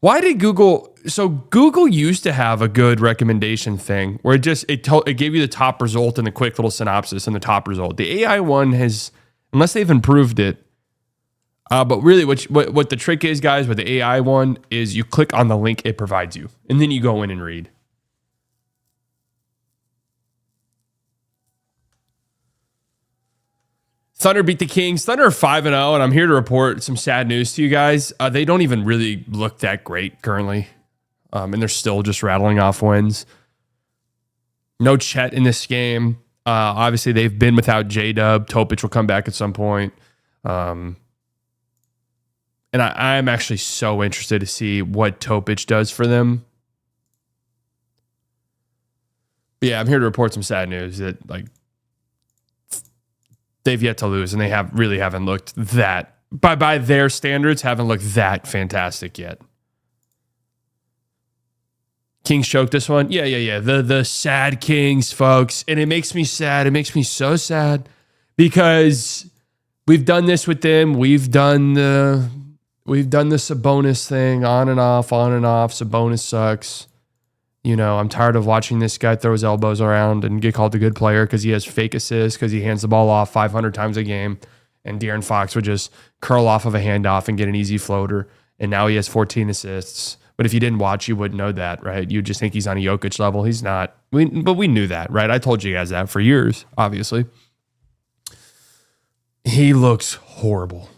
Why did Google... So Google used to have a good recommendation thing where it gave you the top result and the quick little synopsis and the top result. The AI one has, unless they've improved it, but really what the trick is, guys, with the AI one is you click on the link it provides you, and then you go in and read. Thunder beat the Kings. Thunder are 5-0, and I'm here to report some sad news to you guys. They don't even really look that great currently, and they're still just rattling off wins. No Chet in this game. Obviously, they've been without J-Dub. Topic will come back at some point. And I'm actually so interested to see what Topic does for them. But yeah, I'm here to report some sad news that, they've yet to lose, and they haven't looked that, by their standards, haven't looked that fantastic yet. Kings choked this one. Yeah. The sad Kings, folks. And it makes me sad. It makes me so sad because we've done this with them. We've done the Sabonis thing on and off. Sabonis sucks. You know, I'm tired of watching this guy throw his elbows around and get called a good player because he has fake assists, because he hands the ball off 500 times a game. And De'Aaron Fox would just curl off of a handoff and get an easy floater. And now he has 14 assists. But if you didn't watch, you wouldn't know that, right? You'd just think he's on a Jokic level. He's not. But we knew that, right? I told you guys that for years, obviously. He looks horrible.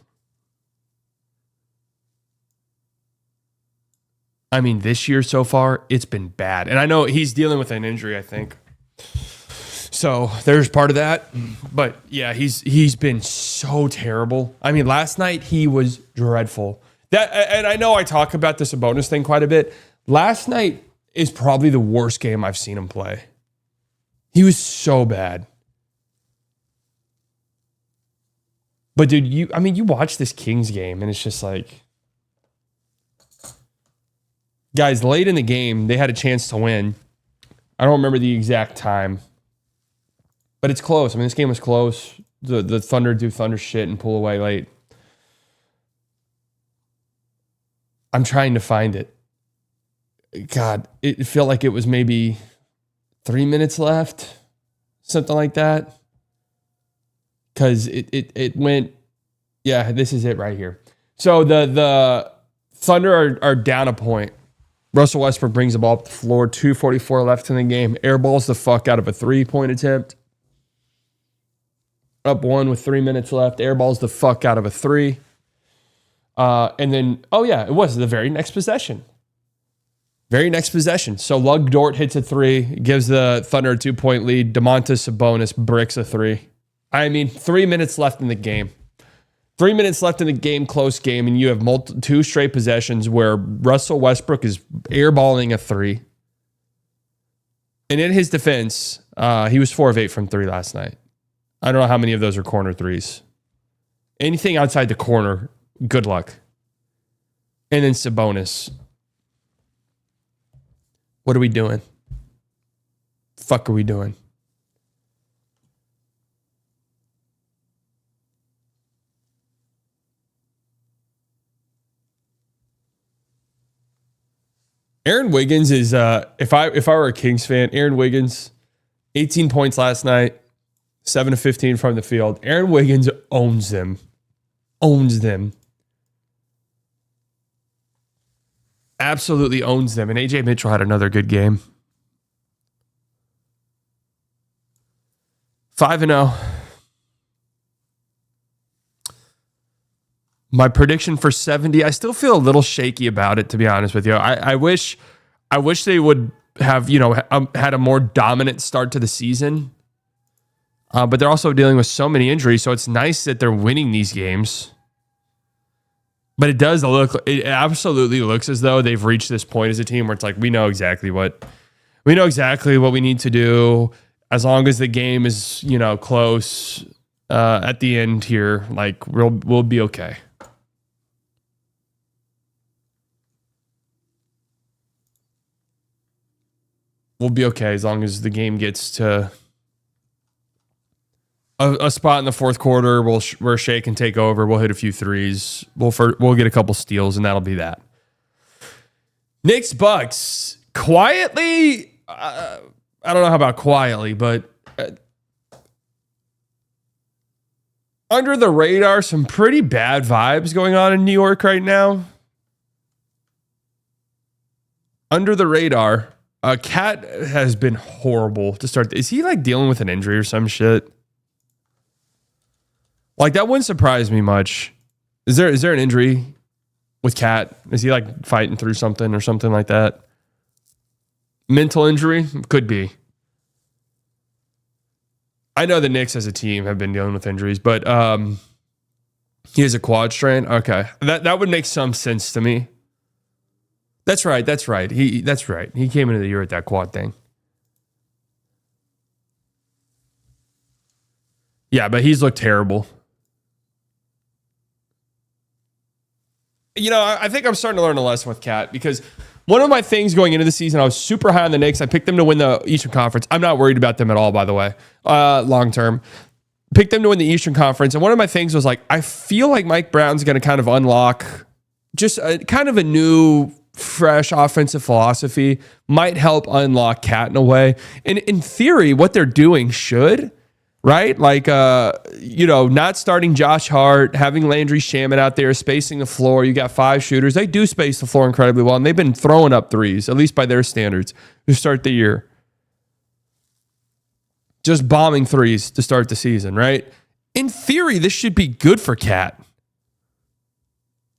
I mean, this year so far, it's been bad. And I know he's dealing with an injury, I think. So there's part of that. But yeah, he's been so terrible. I mean, last night he was dreadful. And I know I talk about the Sabonis thing quite a bit. Last night is probably the worst game I've seen him play. He was so bad. But dude, you watch this Kings game and it's just like, guys, late in the game, they had a chance to win. I don't remember the exact time, but it's close. I mean, this game was close. The Thunder do Thunder shit and pull away late. I'm trying to find it. God, it felt like it was maybe 3 minutes left, something like that. Because it went, yeah, this is it right here. So the Thunder are down a point. Russell Westbrook brings the ball up the floor, 2:44 left in the game. Airballs the fuck out of a 3-point attempt. Up one with 3 minutes left. Airballs the fuck out of a 3. And then, it was the very next possession. So Lug Dort hits a 3, gives the Thunder a 2-point lead. Domantas Sabonis bricks a 3. I mean, 3 minutes left in the game. 3 minutes left in the game, close game, and you have two straight possessions where Russell Westbrook is airballing a 3. And in his defense, he was 4 of 8 from 3 last night. I don't know how many of those are corner 3s. Anything outside the corner, good luck. And then Sabonis. What are we doing? Fuck are we doing? Aaron Wiggins is if I were a Kings fan, Aaron Wiggins, 18 points last night, 7 of 15 from the field. Aaron Wiggins owns them. Absolutely owns them. And AJ Mitchell had another good game. 5-0. My prediction for 70, I still feel a little shaky about it, to be honest with you. I wish they would have, had a more dominant start to the season. But they're also dealing with so many injuries, so it's nice that they're winning these games. But it absolutely looks as though they've reached this point as a team where it's like we know exactly what we need to do. As long as the game is, close at the end here, like we'll be okay. We'll be okay as long as the game gets to a spot in the fourth quarter where Shea can take over. We'll hit a few threes. We'll get a couple steals, and that'll be that. Knicks Bucks quietly. I don't know how about quietly, but under the radar, some pretty bad vibes going on in New York right now. Under the radar, Cat has been horrible to start. Is he like dealing with an injury or some shit? Like, that wouldn't surprise me much. Is there an injury with Cat? Is he like fighting through something or something like that? Mental injury? Could be. I know the Knicks as a team have been dealing with injuries, but he has a quad strain. Okay. That would make some sense to me. That's right. That's right. He came into the year with that quad thing. Yeah, but he's looked terrible. I think I'm starting to learn a lesson with Cat because One of my things going into the season, I was super high on the Knicks. I picked them to win the Eastern Conference. I'm not worried about them at all, by the way, long term. Picked them to win the Eastern Conference. And one of my things was like, I feel like Mike Brown's going to kind of unlock just kind of a new, fresh offensive philosophy, might help unlock Cat in a way. And in theory, what they're doing should, right? Like, not starting Josh Hart, having Landry Shamet out there, spacing the floor. You got 5 shooters. They do space the floor incredibly well, and they've been throwing up threes, at least by their standards, to start the year. Just bombing threes to start the season, right? In theory, this should be good for Cat.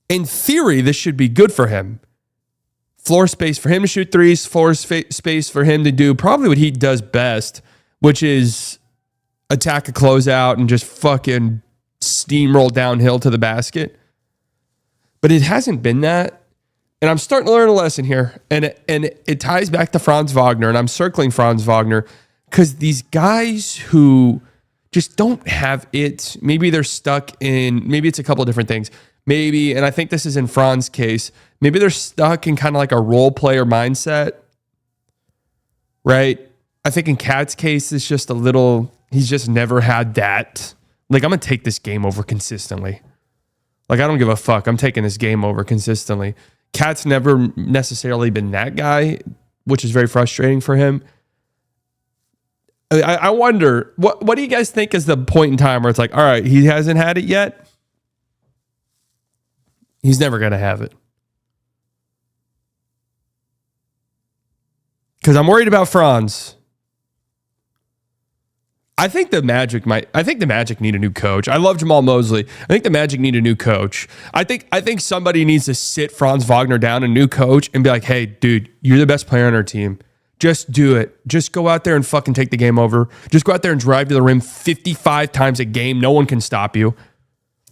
In theory, this should be good for him. Floor space for him to shoot threes, floor space for him to do probably what he does best, which is attack a closeout and just fucking steamroll downhill to the basket. But it hasn't been that. And I'm starting to learn a lesson here. And it ties back to Franz Wagner. And I'm circling Franz Wagner because these guys who just don't have it, maybe they're stuck in, maybe it's a couple of different things. Maybe, and I think this is in Franz's case, maybe they're stuck in kind of like a role player mindset, right? I think in Cat's case, it's just a little, he's just never had that. Like, I'm going to take this game over consistently. Like, I don't give a fuck. I'm taking this game over consistently. Cat's never necessarily been that guy, which is very frustrating for him. I wonder, what do you guys think is the point in time where it's like, all right, he hasn't had it yet? He's never going to have it. Because I'm worried about Franz. I think the Magic need a new coach. I love Jamal Mosley. I think the Magic need a new coach. I think somebody needs to sit Franz Wagner down, a new coach, and be like, hey, dude, you're the best player on our team. Just do it. Just go out there and fucking take the game over. Just go out there and drive to the rim 55 times a game. No one can stop you.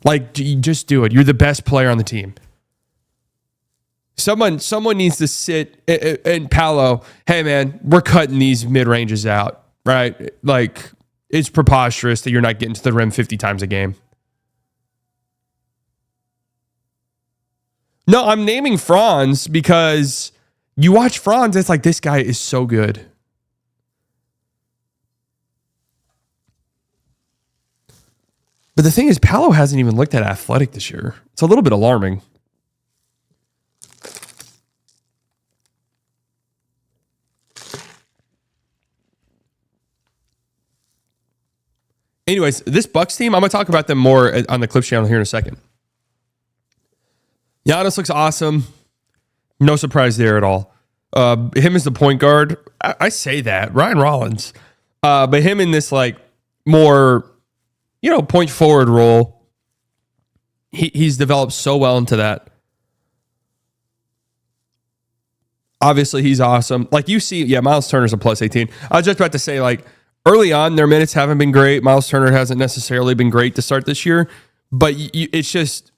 Like, just do it. You're the best player on the team. Someone needs to sit and Paolo, hey, man, we're cutting these mid-ranges out, right? Like, it's preposterous that you're not getting to the rim 50 times a game. No, I'm naming Franz because you watch Franz, it's like, this guy is so good. But the thing is, Paolo hasn't even looked that athletic this year. It's a little bit alarming. Anyways, this Bucks team, I'm going to talk about them more on the Clips channel here in a second. Giannis looks awesome. No surprise there at all. Him as the point guard, I say that. Ryan Rollins. But him in this like more, point forward role, he's developed so well into that. Obviously, he's awesome. Like you see, Miles Turner's a plus 18. I was just about to say, like, early on, their minutes haven't been great. Miles Turner hasn't necessarily been great to start this year, but it's just,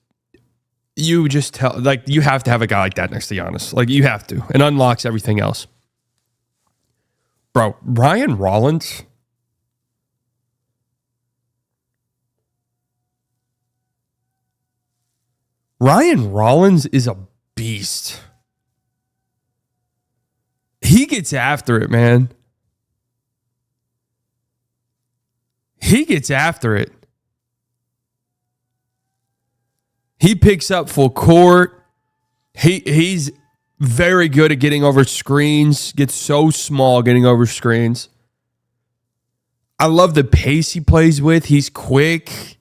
you just tell, like, you have to have a guy like that next to Giannis. Like, you have to. It unlocks everything else. Bro, Ryan Rollins. Ryan Rollins is a beast. He gets after it, man. He gets after it. He picks up full court. He's very good at getting over screens. Gets so small getting over screens. I love the pace he plays with. He's quick.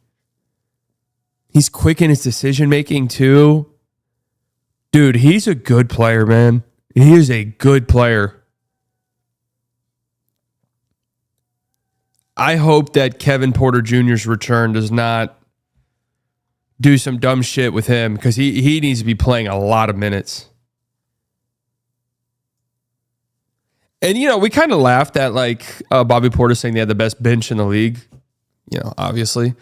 He's quick in his decision making too. Dude, he's a good player, man. He is a good player. I hope that Kevin Porter Jr.'s return does not do some dumb shit with him because he needs to be playing a lot of minutes. And, we kind of laughed at like Bobby Porter saying they had the best bench in the league. Obviously.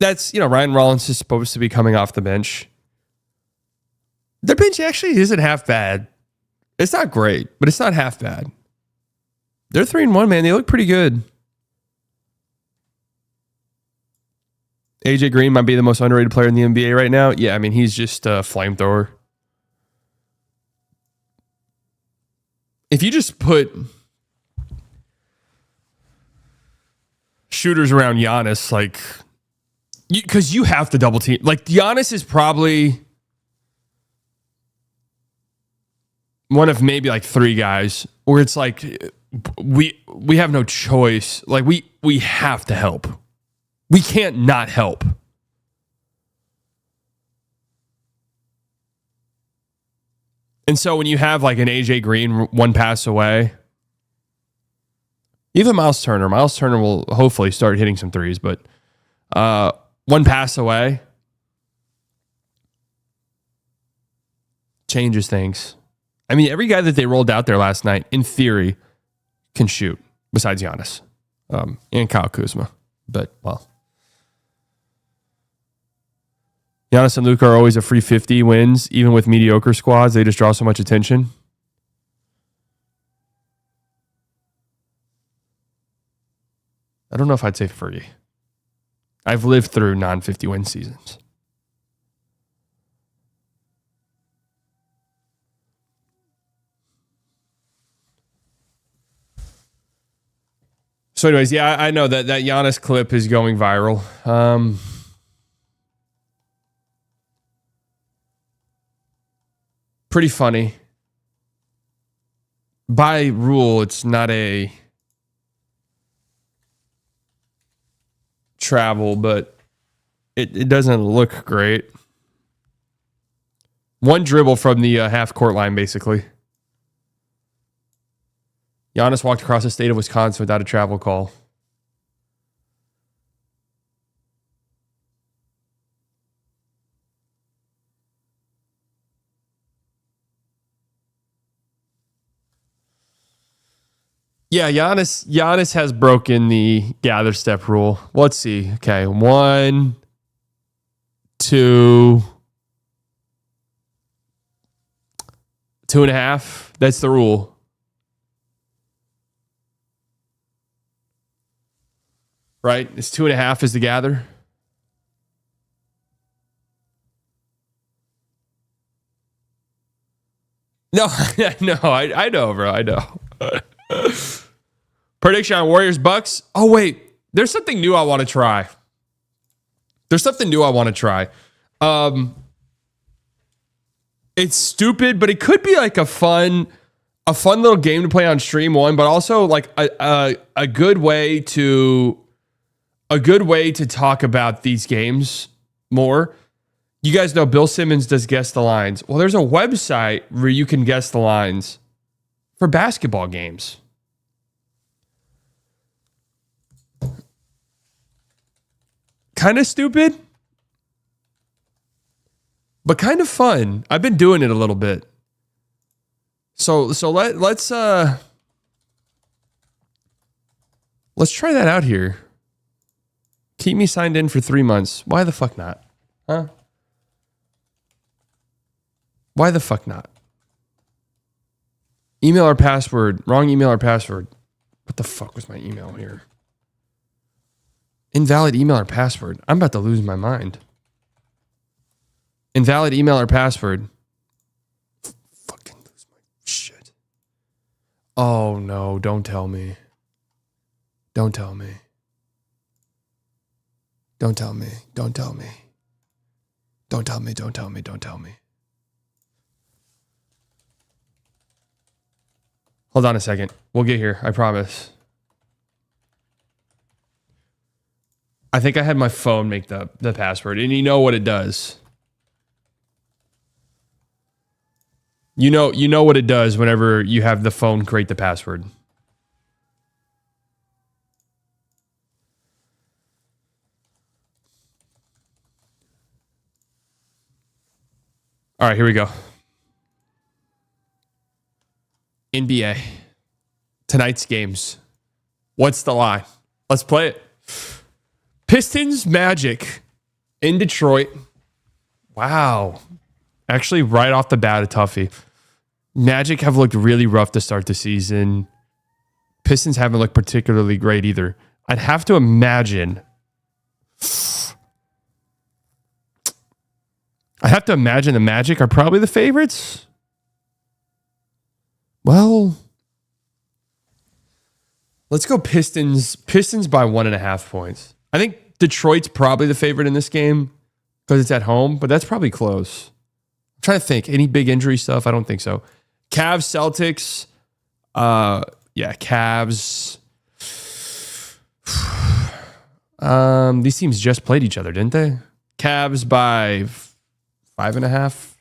That's, Ryan Rollins is supposed to be coming off the bench. Their bench actually isn't half bad. It's not great, but it's not half bad. They're 3-1, man. They look pretty good. AJ Green might be the most underrated player in the NBA right now. Yeah, I mean, he's just a flamethrower. if you just put shooters around Giannis, like, because you have to double team. Like, Giannis is probably one of maybe like 3 guys where it's like we have no choice. Like, we have to help. We can't not help. And so when you have like an AJ Green 1 pass away, even Miles Turner will hopefully start hitting some threes, but 1 pass away changes things. I mean, every guy that they rolled out there last night, in theory, can shoot, besides Giannis and Kyle Kuzma. But, well, Giannis and Luka are always a free 50 wins, even with mediocre squads. They just draw so much attention. I don't know if I'd say free. I've lived through non-50 win seasons. So anyways, yeah, I know that Giannis clip is going viral. Pretty funny. By rule, it's not a travel, but it doesn't look great. 1 dribble from the half court line, basically. Giannis walked across the state of Wisconsin without a travel call. Yeah, Giannis has broken the gather step rule. Let's see. Okay, 1, 2, 2.5. That's the rule. Right? It's 2.5 is the gather. No, I know, bro. I know. Prediction on Warriors Bucks. Oh, wait. There's something new I want to try. It's stupid, but it could be like a fun little game to play on stream, one, but also like a good way to talk about these games more. You guys know Bill Simmons does Guess the Lines. Well, there's a website where you can guess the lines for basketball games. Kind of stupid, but kind of fun. I've been doing it a little bit. So let's try that out here. Keep me signed in for 3 months. Why the fuck not? Huh? Why the fuck not? Email or password. Wrong email or password. What the fuck was my email here? Invalid email or password. I'm about to lose my mind. Invalid email or password. Fucking lose my shit. Oh no, don't tell me. Don't tell me. Don't tell me. Don't tell me. Don't tell me. Don't tell me. Don't tell me. Hold on a second. We'll get here. I promise. I think I had my phone make the password, and you know what it does. You know what it does whenever you have the phone create the password. All right, here we go. NBA. Tonight's games. What's the line? Let's play it. Pistons Magic in Detroit. Wow. Actually, right off the bat, a toughie. Magic have looked really rough to start the season. Pistons haven't looked particularly great either. I'd have to imagine. The Magic are probably the favorites. Well, Let's go Pistons. Pistons by 1.5 points. I think Detroit's probably the favorite in this game because it's at home, but that's probably close. I'm trying to think. Any big injury stuff? I don't think so. Cavs, Celtics. Yeah, Cavs. These teams just played each other, didn't they? Cavs by 5.5.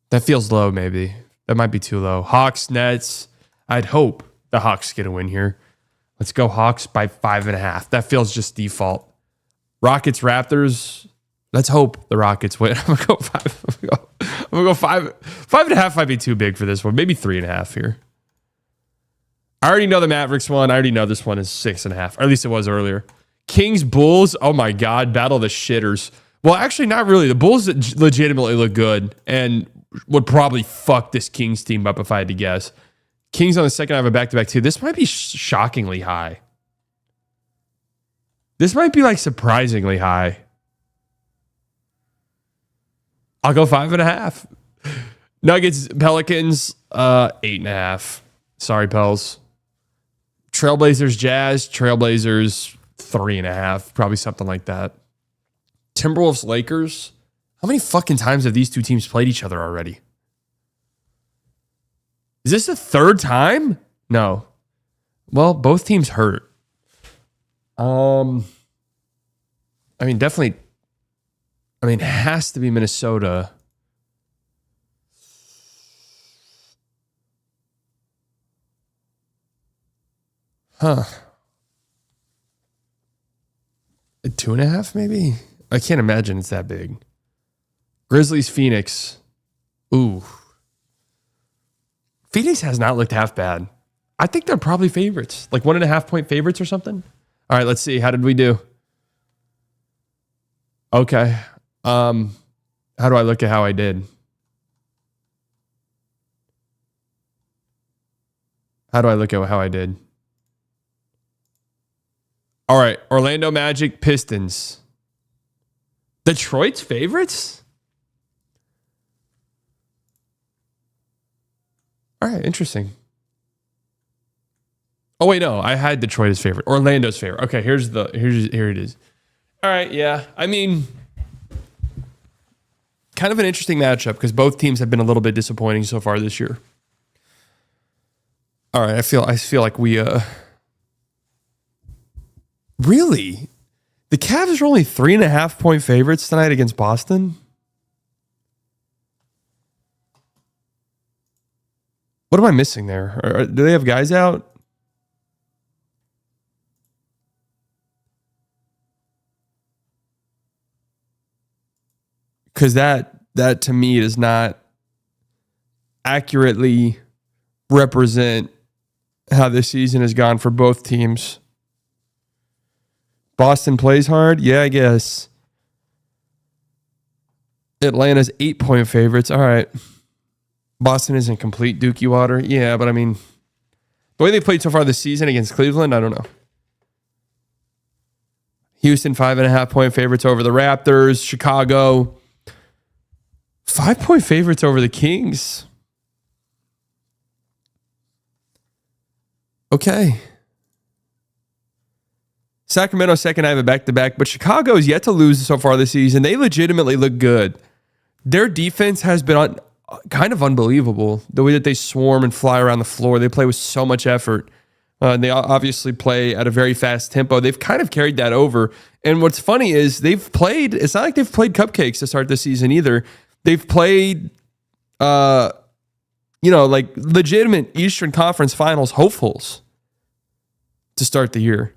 That feels low, maybe. That might be too low. Hawks, Nets. I'd hope the Hawks get a win here. Let's go Hawks by 5.5. That feels just default. Rockets, Raptors. Let's hope the Rockets win. I'm gonna go 5. I'm gonna go 5. 5.5 might be too big for this one. Maybe 3.5 here. I already know the Mavericks one. I already know this one is 6.5. Or at least it was earlier. Kings, Bulls. Oh my God. Battle of the shitters. Well, actually, not really. The Bulls legitimately look good and would probably fuck this Kings team up if I had to guess. Kings on the second half of a back-to-back too. This might be shockingly high. This might be like surprisingly high. I'll go 5.5. Nuggets, Pelicans, 8.5. Sorry, Pels. Trailblazers, Jazz, Trailblazers, 3.5. Probably something like that. Timberwolves, Lakers. How many fucking times have these two teams played each other already? Is this the third time? No. Well, both teams hurt. I mean, definitely. I mean, it has to be Minnesota. Huh. 2.5, maybe? I can't imagine it's that big. Grizzlies, Phoenix. Ooh. Phoenix has not looked half bad. I think they're probably favorites. Like 1.5 point favorites or something. All right, let's see. How did we do? Okay. How do I look at how I did? How do I look at how I did? All right. Orlando Magic, Pistons. Detroit's favorites? All right, interesting. Oh wait, no, I had Detroit as favorite. Orlando's favorite. Okay, here it is. All right, yeah. I mean, kind of an interesting matchup because both teams have been a little bit disappointing so far this year. All right, I feel like we really? The Cavs are only 3.5 point favorites tonight against Boston. What am I missing there? Do they have guys out? Because that to me does not accurately represent how this season has gone for both teams. Boston plays hard? Yeah, I guess. Atlanta's 8-point favorites. All right. Boston isn't complete dookie water. Yeah, but I mean, the way they played so far this season against Cleveland, I don't know. Houston, 5.5 point favorites over the Raptors. Chicago, 5 point favorites over the Kings. Okay. Sacramento, second half of back-to-back, but Chicago is yet to lose so far this season. They legitimately look good. Their defense has been kind of unbelievable. The way that they swarm and fly around the floor. They play with so much effort. And they obviously play at a very fast tempo. They've kind of carried that over. And what's funny is it's not like they've played cupcakes to start the season either. They've played, like legitimate Eastern Conference Finals hopefuls to start the year.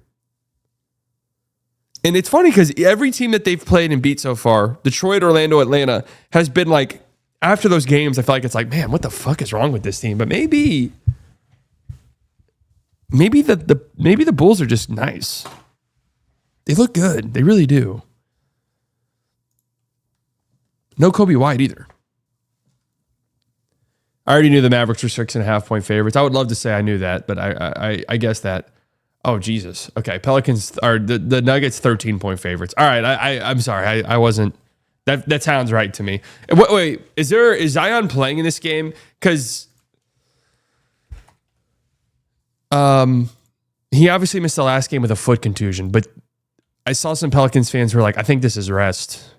And it's funny because every team that they've played and beat so far, Detroit, Orlando, Atlanta, has been like, after those games, I feel like it's like, man, what the fuck is wrong with this team? But maybe the Bulls are just nice. They look good. They really do. No Kobe White either. I already knew the Mavericks were 6.5 point favorites. I would love to say I knew that, but I guess that. Oh, Jesus. Okay. Pelicans are the Nuggets 13 point favorites. All right. I'm sorry. I wasn't. That sounds right to me. Wait, is Zion playing in this game? Because He obviously missed the last game with a foot contusion, but I saw some Pelicans fans who were like, I think this is rest.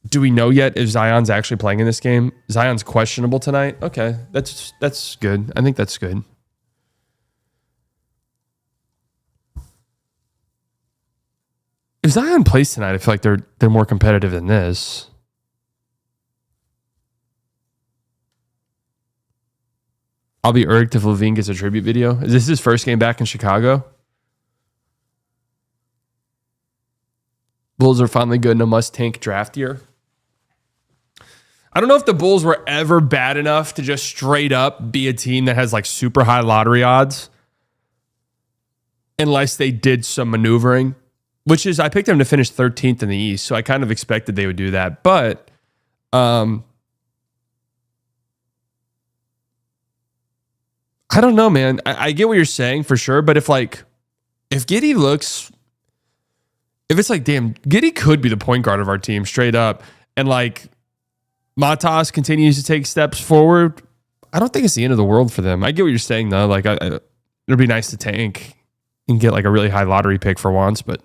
Do we know yet if Zion's actually playing in this game? Zion's questionable tonight. Okay, that's good. I think that's good. If Zion plays tonight, I feel like they're more competitive than this. I'll be irked if Levine gets a tribute video. Is this his first game back in Chicago? Bulls are finally good in a must-tank draft year. I don't know if the Bulls were ever bad enough to just straight up be a team that has like super high lottery odds, unless they did some maneuvering, which is I picked them to finish 13th in the East, so I kind of expected they would do that. But I don't know, man. I get what you're saying for sure, but if Giddey looks, if it's like, damn, Giddey could be the point guard of our team straight up, and like Matas continues to take steps forward, I don't think it's the end of the world for them. I get what you're saying though. Like, it'd be nice to tank and get like a really high lottery pick for once, but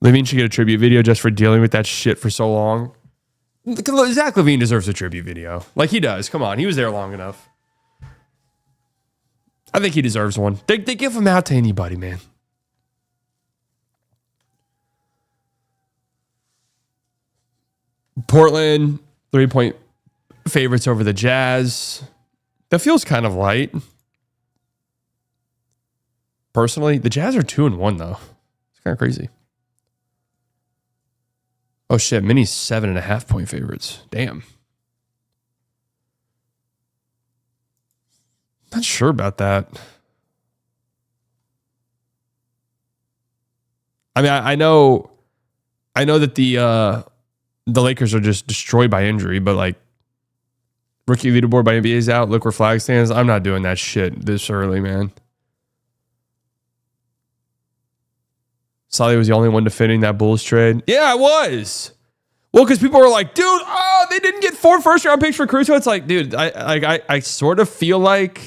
Levine should get a tribute video just for dealing with that shit for so long. Zach LaVine deserves a tribute video. Like, he does. Come on. He was there long enough. I think he deserves one. They give him out to anybody, man. Portland, 3-point favorites over the Jazz. That feels kind of light. Personally, the Jazz are 2-1, though. It's kind of crazy. Oh, shit. Mini's 7.5-point favorites. Damn. Not sure about that. I mean, I know that the Lakers are just destroyed by injury, but like rookie leaderboard by NBA's out. Look where flag stands. I'm not doing that shit this early, man. Solly was the only one defending that Bulls trade. Yeah, I was. Well, because people were like, dude, they didn't get 4 first-round picks for Caruso. It's like, dude, I sort of feel like,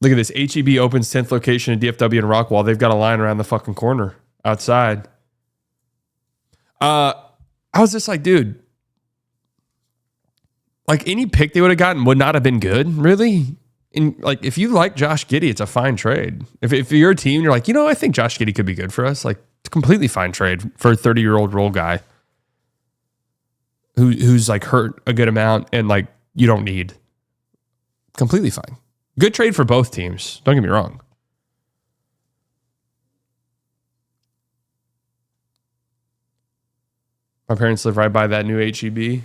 look at this. HEB opens 10th location in DFW and Rockwall. They've got a line around the fucking corner outside. I was just like, dude, like any pick they would have gotten would not have been good, really. And like, if you like Josh Giddey, it's a fine trade. If you're a team, you're like, I think Josh Giddey could be good for us. Like, it's a completely fine trade for a 30-year-old role guy who's like hurt a good amount and like you don't need. Completely fine. Good trade for both teams. Don't get me wrong. My parents live right by that new HEB.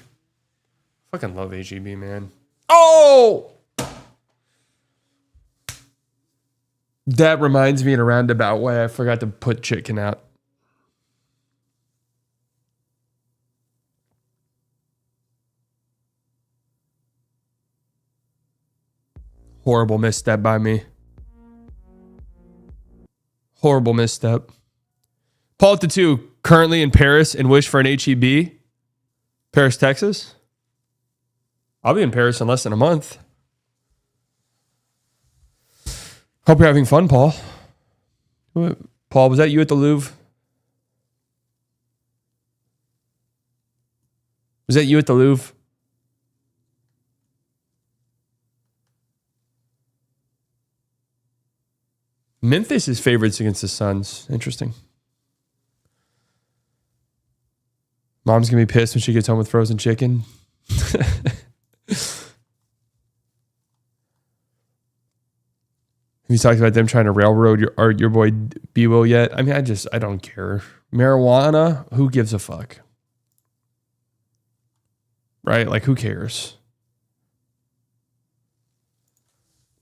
Fucking love HEB, man. Oh! That reminds me in a roundabout way, I forgot to put chicken out. Horrible misstep by me. Horrible misstep. Paul at the 2, currently in Paris and wish for an HEB. Paris, Texas. I'll be in Paris in less than a month. Hope you're having fun, Paul. Paul, was that you at the Louvre? Was that you at the Louvre? Memphis is favorites against the Suns. Interesting. Mom's going to be pissed when she gets home with frozen chicken. Have you talked about them trying to railroad your boy Bebo yet? I mean, I don't care. Marijuana, who gives a fuck? Right? Like, who cares?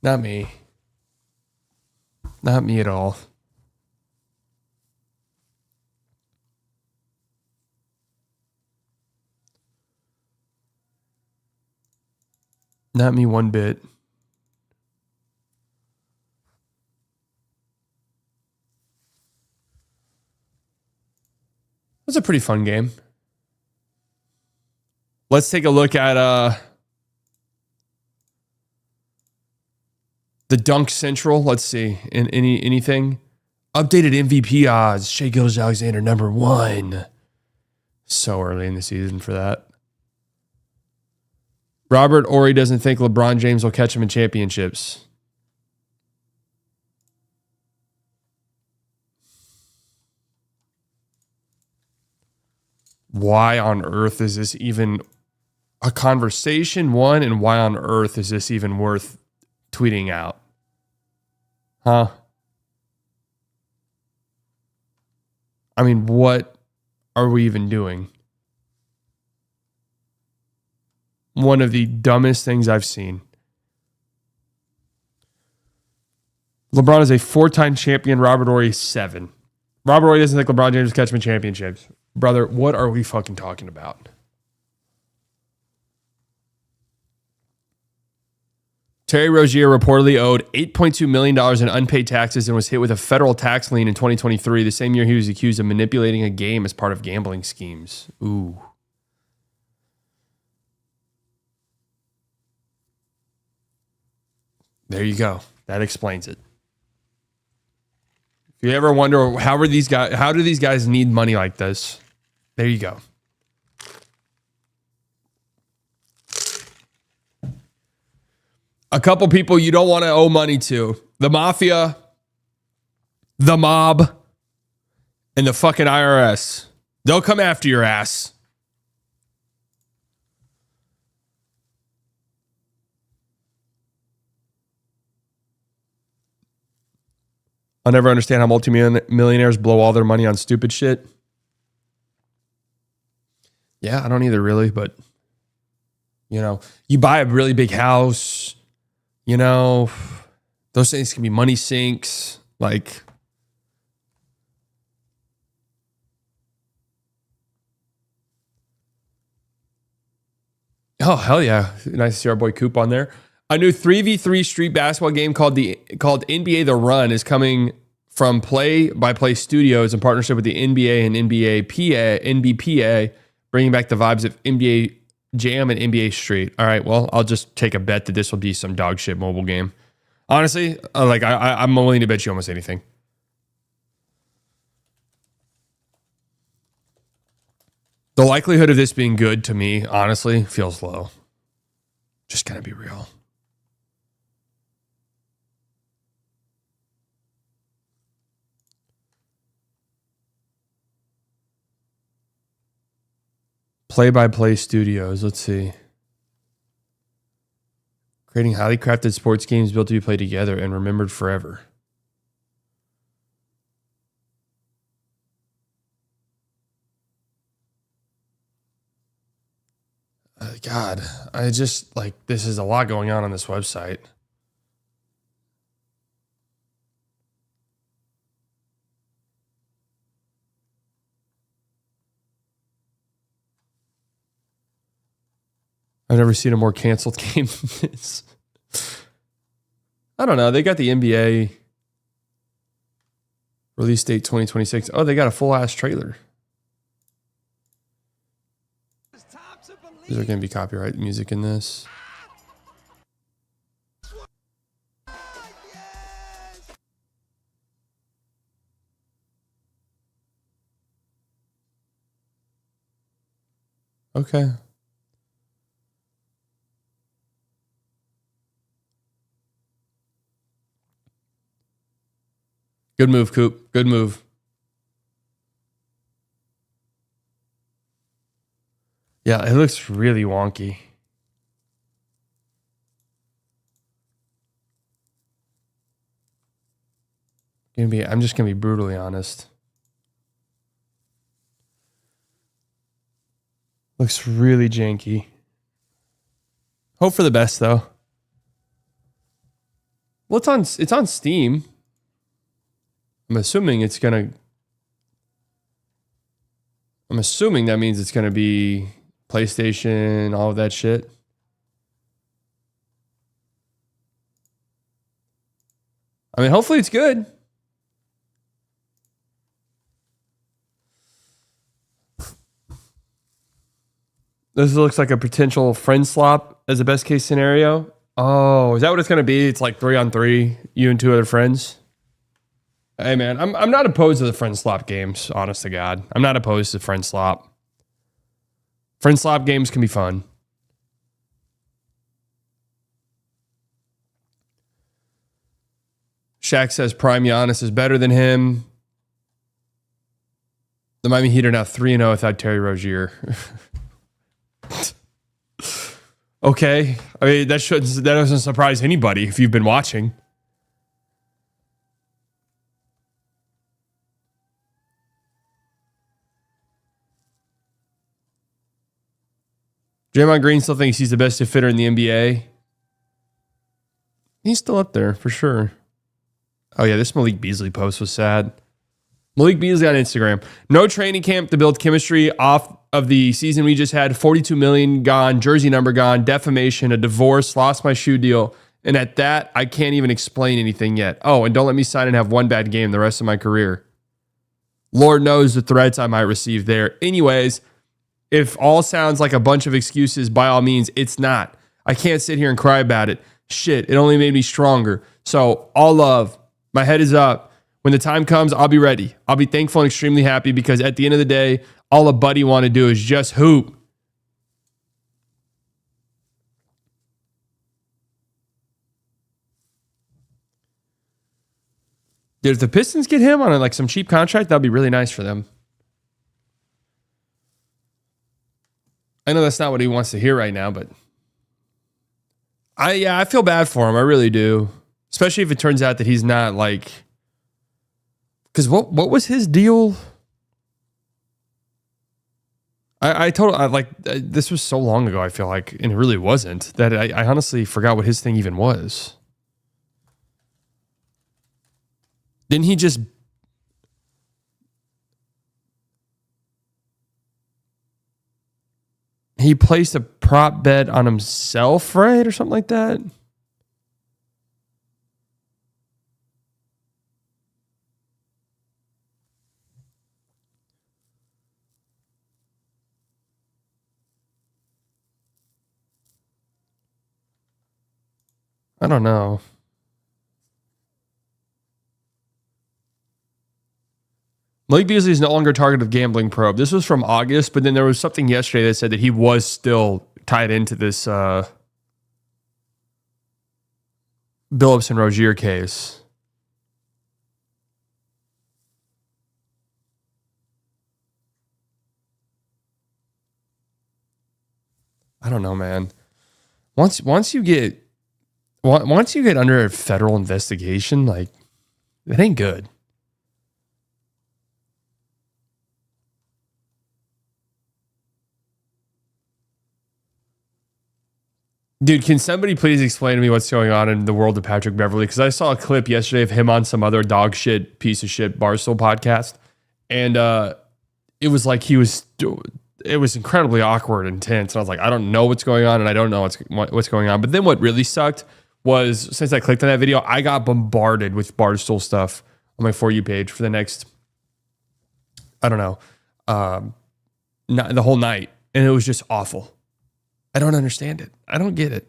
Not me. Not me at all. Not me one bit. It was a pretty fun game. Let's take a look at The Dunk Central. Let's see. In anything. Updated MVP odds. Shai Gilgeous-Alexander #1. So early in the season for that. Robert Ory doesn't think LeBron James will catch him in championships. Why on earth is this even a conversation? One, and why on earth is this even worth tweeting out? Huh? I mean, what are we even doing? One of the dumbest things I've seen. LeBron is a 4-time champion. Robert Ory, 7. Robert Ory doesn't think LeBron James will catch him in championships. Brother, what are we fucking talking about? Terry Rozier reportedly owed $8.2 million in unpaid taxes and was hit with a federal tax lien in 2023, the same year he was accused of manipulating a game as part of gambling schemes. Ooh. There you go. That explains it. If you ever wonder how do these guys need money like this? There you go. A couple people you don't want to owe money to. The mafia, the mob, and the fucking IRS. They'll come after your ass. I'll never understand how multimillionaires blow all their money on stupid shit. Yeah, I don't either really, but you know, you buy a really big house, you know, those things can be money sinks. Like, oh, hell yeah. Nice to see our boy Coop on there. A new 3v3 street basketball game called NBA The Run is coming from Play by Play Studios in partnership with the NBA and NBPA, bringing back the vibes of NBA Jam and NBA Street. All right, well, I'll just take a bet that this will be some dog shit mobile game. Honestly, I'm willing to bet you almost anything. The likelihood of this being good to me, honestly, feels low. Just gonna be real. Play-by-Play Studios. Let's see. Creating highly crafted sports games built to be played together and remembered forever. God, I just this is a lot going on this website. I've never seen a more canceled game than this. I don't know. They got the NBA release date 2026. Oh, they got a full ass trailer. Is there going to be copyright music in this? Okay. Good move, Coop. Good move. Yeah, it looks really wonky. I'm just gonna be brutally honest. Looks really janky. Hope for the best though. Well, it's on Steam. I'm assuming that means it's gonna be PlayStation, all of that shit. I mean, hopefully it's good. This looks like a potential friend swap as a best case scenario. Oh, is that what it's going to be? It's like 3-on-3, you and two other friends? Hey, man, I'm not opposed to the friend slop games, honest to God. I'm not opposed to friend slop. Friend slop games can be fun. Shaq says Prime Giannis is better than him. The Miami Heat are now 3-0 without Terry Rozier. Okay. I mean, that doesn't surprise anybody if you've been watching. Draymond Green still thinks he's the best defender in the NBA. He's still up there for sure. Oh, yeah, this Malik Beasley post was sad. Malik Beasley on Instagram. No training camp to build chemistry off of the season we just had. 42 million gone, jersey number gone, defamation, a divorce, lost my shoe deal. And at that, I can't even explain anything yet. Oh, and don't let me sign and have one bad game the rest of my career. Lord knows the threats I might receive there. Anyways, if all sounds like a bunch of excuses, by all means, it's not. I can't sit here and cry about it. Shit, it only made me stronger. So all love. My head is up. When the time comes, I'll be ready. I'll be thankful and extremely happy because at the end of the day, all a buddy want to do is just hoop. Dude, if the Pistons get him on like some cheap contract, that'd be really nice for them. I know that's not what he wants to hear right now, but I feel bad for him. I really do. Especially if it turns out that he's not like, because what was his deal? This was so long ago, I feel like, and it really wasn't, that I honestly forgot what his thing even was. Didn't he just... He placed a prop bet on himself, right? Or something like that? I don't know. Malik Beasley is no longer a target of gambling probe. This was from August, but then there was something yesterday that said that he was still tied into this Billups and Rozier case. I don't know, man. Once you get under a federal investigation, like, it ain't good. Dude, can somebody please explain to me what's going on in the world of Patrick Beverley? Because I saw a clip yesterday of him on some other dog shit, piece of shit Barstool podcast. And it was like it was incredibly awkward and tense. And I was like, I don't know what's going on and I don't know what's going on. But then what really sucked was, since I clicked on that video, I got bombarded with Barstool stuff on my For You page for the next, I don't know, the whole night. And it was just awful. I don't understand it. I don't get it.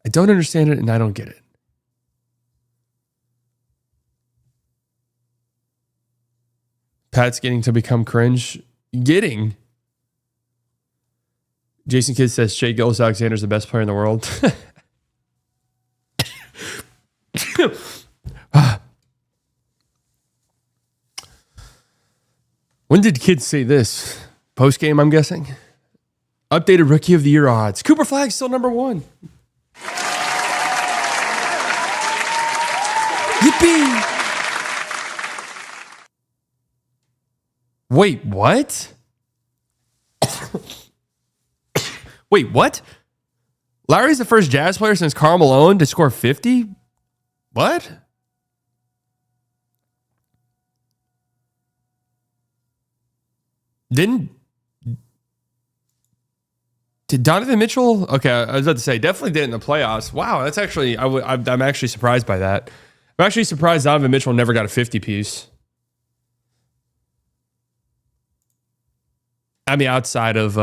I don't understand it and I don't get it. Pat's getting to become cringe. Jason Kidd says Shai Gilgeous-Alexander's the best player in the world. When did Kidd say this? Post game, I'm guessing. Updated Rookie of the Year odds. Cooper Flag's still number one. Yippee! Wait, what? Wait, what? Larry's the first Jazz player since Karl Malone to score 50? What? Did Donovan Mitchell? Okay, I was about to say, definitely did in the playoffs. Wow, that's actually, I'm actually surprised by that. I'm actually surprised Donovan Mitchell never got a 50-piece. I mean, outside of,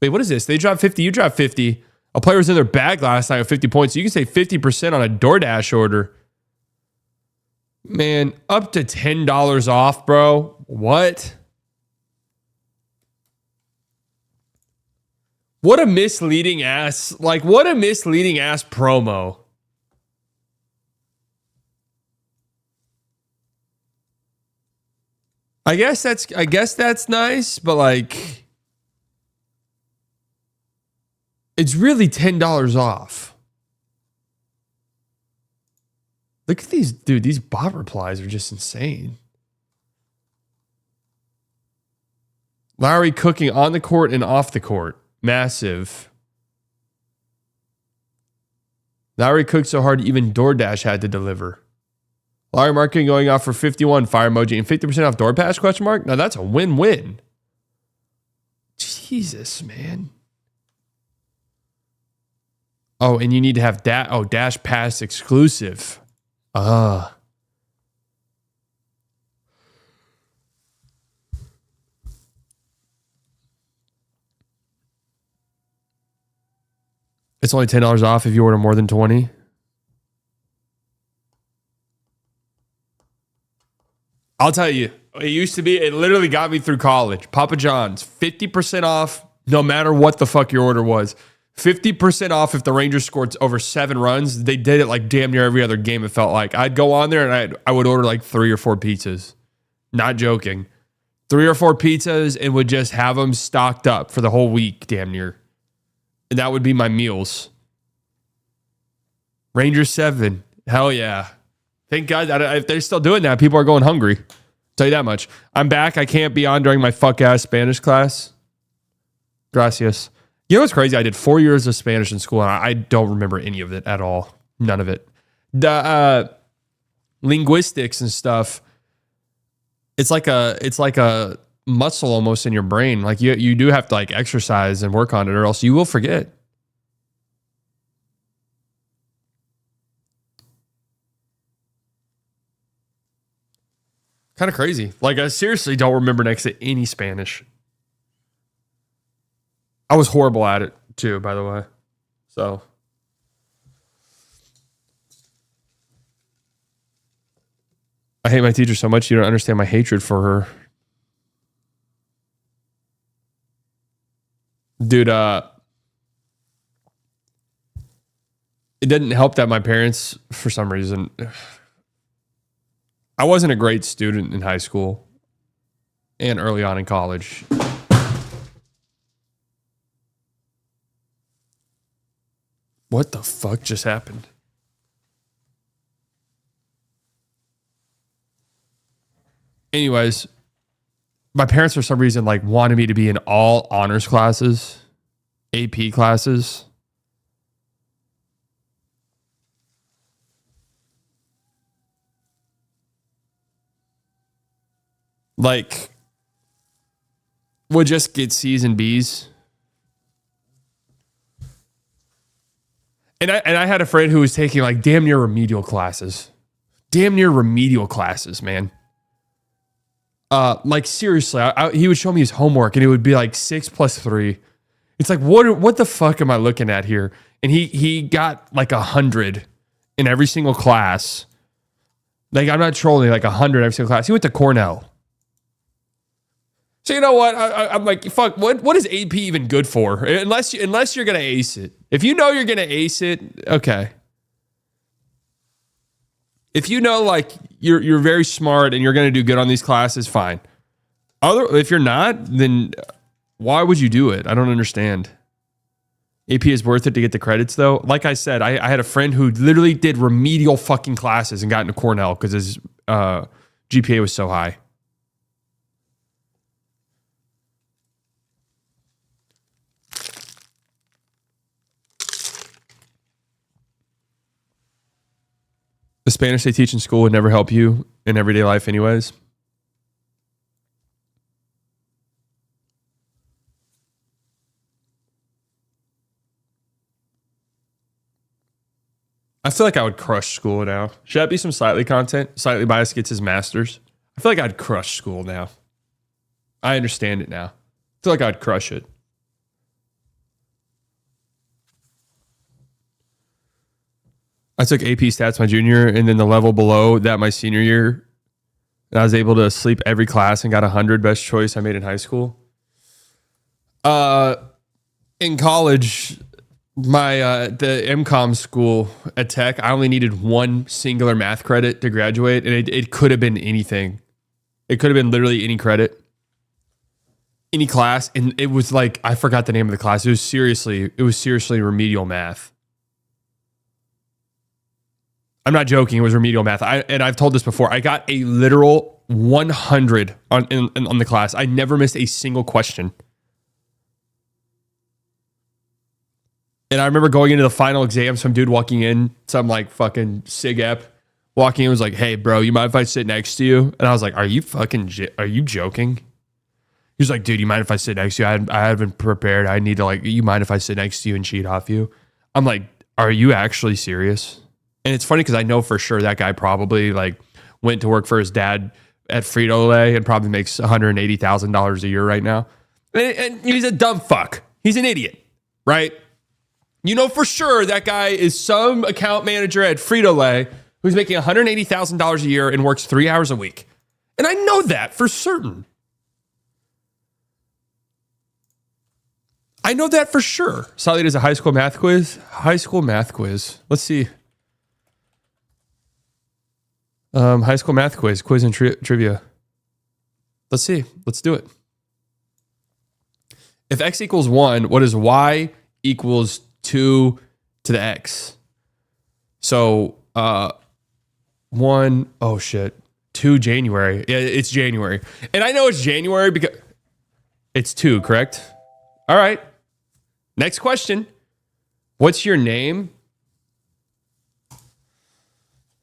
wait, what is this? They dropped 50, you dropped 50. A player was in their bag last night with 50 points. So you can say 50% on a DoorDash order. Man, up to $10 off, bro. What? What a misleading ass, what a misleading ass promo. I guess that's nice, but it's really $10 off. Look at these, dude, these bot replies are just insane. Lowry cooking on the court and off the court. Massive. Lowry cooked so hard even DoorDash had to deliver. Lowry marketing going off for 51 fire emoji and 50% off DoorDash question mark. Now that's a win-win. Jesus, man. Oh, and you need to have Dash Pass exclusive. It's only $10 off if you order more than 20. I'll tell you, it used to be, it literally got me through college. Papa John's, 50% off no matter what the fuck your order was. 50% off if the Rangers scored over 7 runs. They did it like damn near every other game, it felt like. I'd go on there and I would order like 3 or 4 pizzas. Not joking. 3 or 4 pizzas and would just have them stocked up for the whole week, damn near. And that would be my meals. Rangers 7. Hell yeah. Thank God. If they're still doing that, people are going hungry. Tell you that much. I'm back. I can't be on during my fuck-ass Spanish class. Gracias. You know what's crazy? I did 4 years of Spanish in school, and I don't remember any of it at all. None of it. The linguistics and stuff, it's like a muscle almost in your brain. Like you do have to like exercise and work on it, or else you will forget. Kind of crazy. Like I seriously don't remember next to any Spanish. I was horrible at it too, by the way. So I hate my teacher so much you don't understand my hatred for her. Dude, it didn't help that my parents, for some reason, I wasn't a great student in high school and early on in college. What the fuck just happened? Anyways, my parents, for some reason, like wanted me to be in all honors classes, AP classes. Like, would just get C's and B's. And I had a friend who was taking like damn near remedial classes. Damn near remedial classes, man. Like seriously, he would show me his homework and it would be like 6 + 3. It's like, what the fuck am I looking at here? And he got like 100 in every single class. Like, I'm not trolling, like 100 every single class. He went to Cornell. So you know what? I'm like, fuck, what is AP even good for? Unless you're going to ace it. If you know you're going to ace it, okay. If you know like you're very smart and you're going to do good on these classes, fine. If you're not, then why would you do it? I don't understand. AP is worth it to get the credits though. Like I said, I had a friend who literally did remedial fucking classes and got into Cornell because his GPA was so high. The Spanish they teach in school would never help you in everyday life anyways. I feel like I would crush school now. Should that be some Slightly content? Slightly Biased gets his master's. I feel like I'd crush school now. I understand it now. I feel like I'd crush it. I took AP stats my junior and then the level below that my senior year. And I was able to sleep every class and got 100 best choice I made in high school. In college, the MCOM school at Tech, I only needed one singular math credit to graduate, and it could have been anything. It could have been literally any credit, any class, and it was like I forgot the name of the class. It was seriously remedial math. I'm not joking. It was remedial math. I've told this before. I got a literal 100 on the class. I never missed a single question. And I remember going into the final exam, some dude walking in, some like fucking sig ep walking in was like, "Hey, bro, you mind if I sit next to you?" And I was like, "Are you joking?" He was like, "Dude, you mind if I sit next to you? I haven't prepared. I need to you mind if I sit next to you and cheat off you?" I'm like, "Are you actually serious?" And it's funny because I know for sure that guy probably went to work for his dad at Frito-Lay and probably makes $180,000 a year right now. And he's a dumb fuck. He's an idiot, right? You know for sure that guy is some account manager at Frito-Lay who's making $180,000 a year and works 3 hours a week. And I know that for certain. I know that for sure. Sally does a high school math quiz. High school math quiz. Let's see. High school math quiz and trivia. Let's see. Let's do it. If x equals 1, what is y equals 2 to the x? So 1, oh shit, 2 January. Yeah, it's January. And I know it's January because it's 2, correct? All right. Next question. What's your name?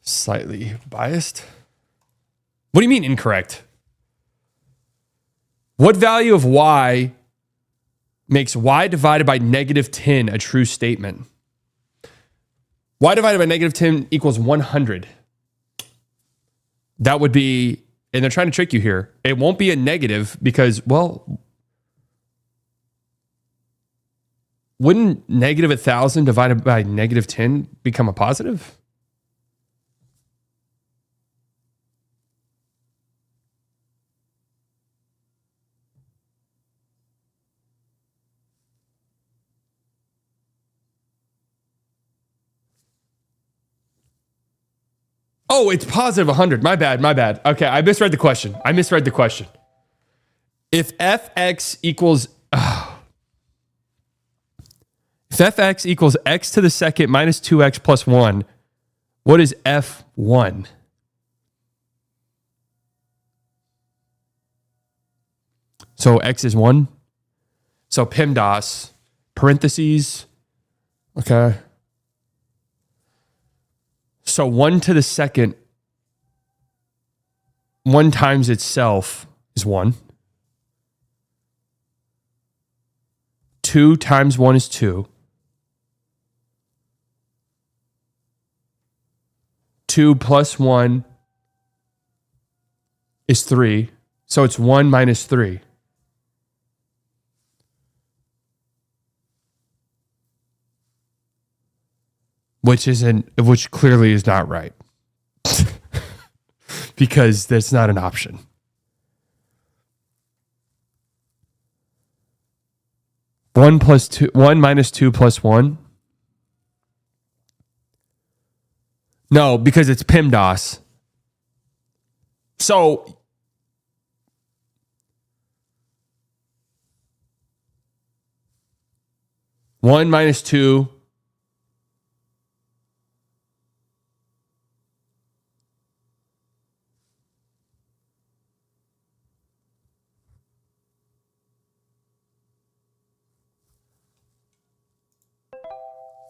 Slightly biased. What do you mean incorrect? What value of y makes y divided by -10 a true statement? Y divided by -10 equals 100. That would be, and they're trying to trick you here. It won't be a negative because, well, wouldn't -1,000 divided by -10 become a positive? Oh, it's positive 100. My bad. Okay, I misread the question. If fx equals x to the second minus 2x plus 1, what is f1? So x is 1. So PEMDAS, parentheses, okay. So 1 to the second, 1 times itself is 1. 2 times 1 is 2. 2 plus 1 is 3. So it's 1 minus 3. Which clearly is not right. Because that's not an option. One minus 2 plus 1. No, because it's PEMDAS. So one minus 2.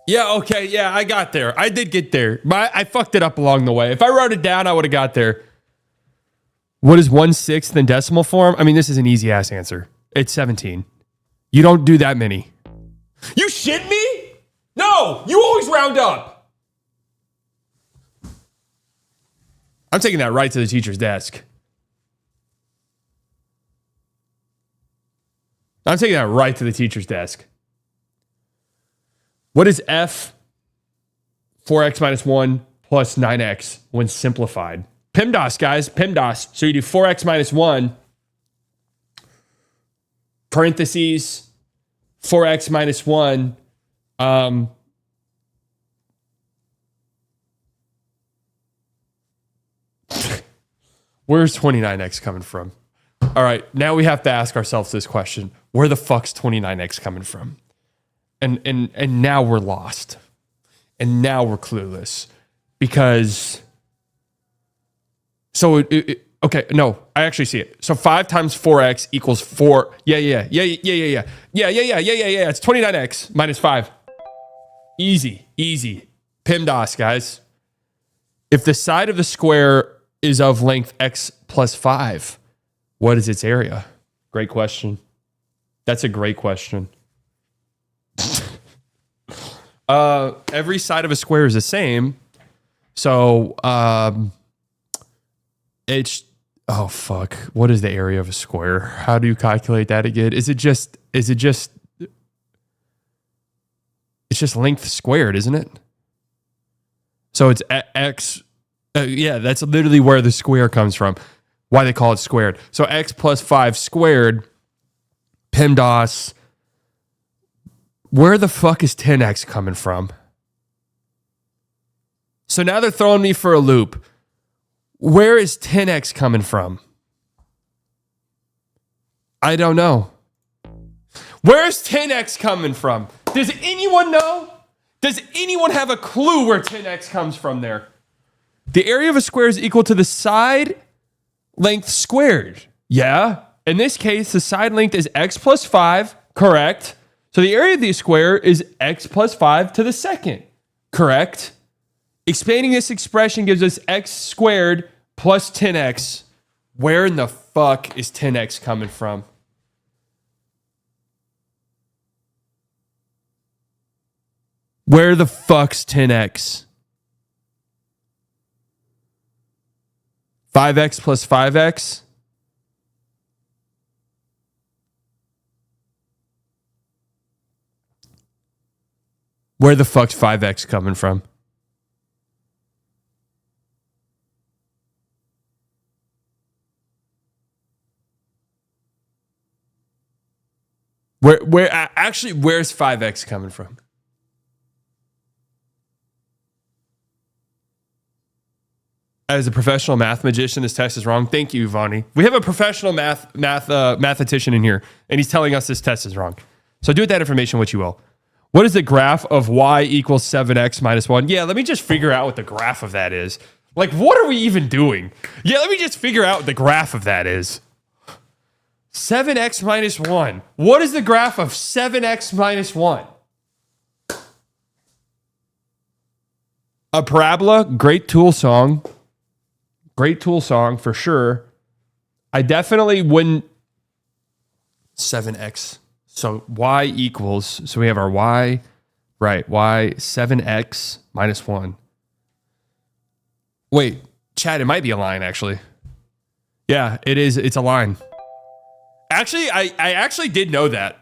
Yeah, okay, yeah, I got there. I did get there. I fucked it up along the way. If I wrote it down, I would have got there. What is 1/6 in decimal form? I mean, this is an easy ass answer. It's 17. You don't do that many. You shit me? No, you always round up. I'm taking that right to the teacher's desk. I'm taking that right to the teacher's desk. What is f 4x minus 1 plus 9x when simplified. PEMDAS, guys, PEMDAS. So you do 4x minus 1, parentheses, 4x minus 1, where's 29x coming from? All right, now we have to ask ourselves this question. Where the fuck's 29x coming from? And now we're lost. And now we're clueless. Because, so, okay, no, I actually see it. So 5 times 4x equals 4. Yeah. It's 29x minus 5. Easy. PEMDAS, guys. If the side of the square is of length x plus 5, what is its area? Great question. That's a great question. Every side of a square is the same. So, it's, oh fuck. What is the area of a square? How do you calculate that again? It's just length squared, isn't it? So it's x. Yeah, that's literally where the square comes from. Why they call it squared. So x plus 5 squared, PEMDAS. Where the fuck is 10x coming from? So now they're throwing me for a loop. Where is 10x coming from? I don't know. Where's 10x coming from? Does anyone know? Does anyone have a clue where 10x comes from there? The area of a square is equal to the side length squared. Yeah. In this case, the side length is x plus 5. Correct. So the area of the square is x plus 5 to the second. Correct. Expanding this expression gives us x squared plus 10x. Where in the fuck is 10x coming from? Where the fuck's 10x? 5x plus 5x? Where the fuck's 5x coming from? Where's 5x coming from? As a professional math magician, this test is wrong. Thank you, Vani. We have a professional mathematician in here, and he's telling us this test is wrong. So do with that information what you will. What is the graph of y equals 7x minus 1? Yeah, let me just figure out what the graph of that is. Like, what are we even doing? Yeah, let me just figure out what the graph of that is. 7x minus 1. What is the graph of 7x minus 1? A parabola, great tool song. Great tool song for sure. I definitely wouldn't. 7x. So y equals, so we have our y, right, y 7x minus 1. Wait, Chad, it might be a line actually. Yeah, it is. It's a line. Actually, I actually did know that,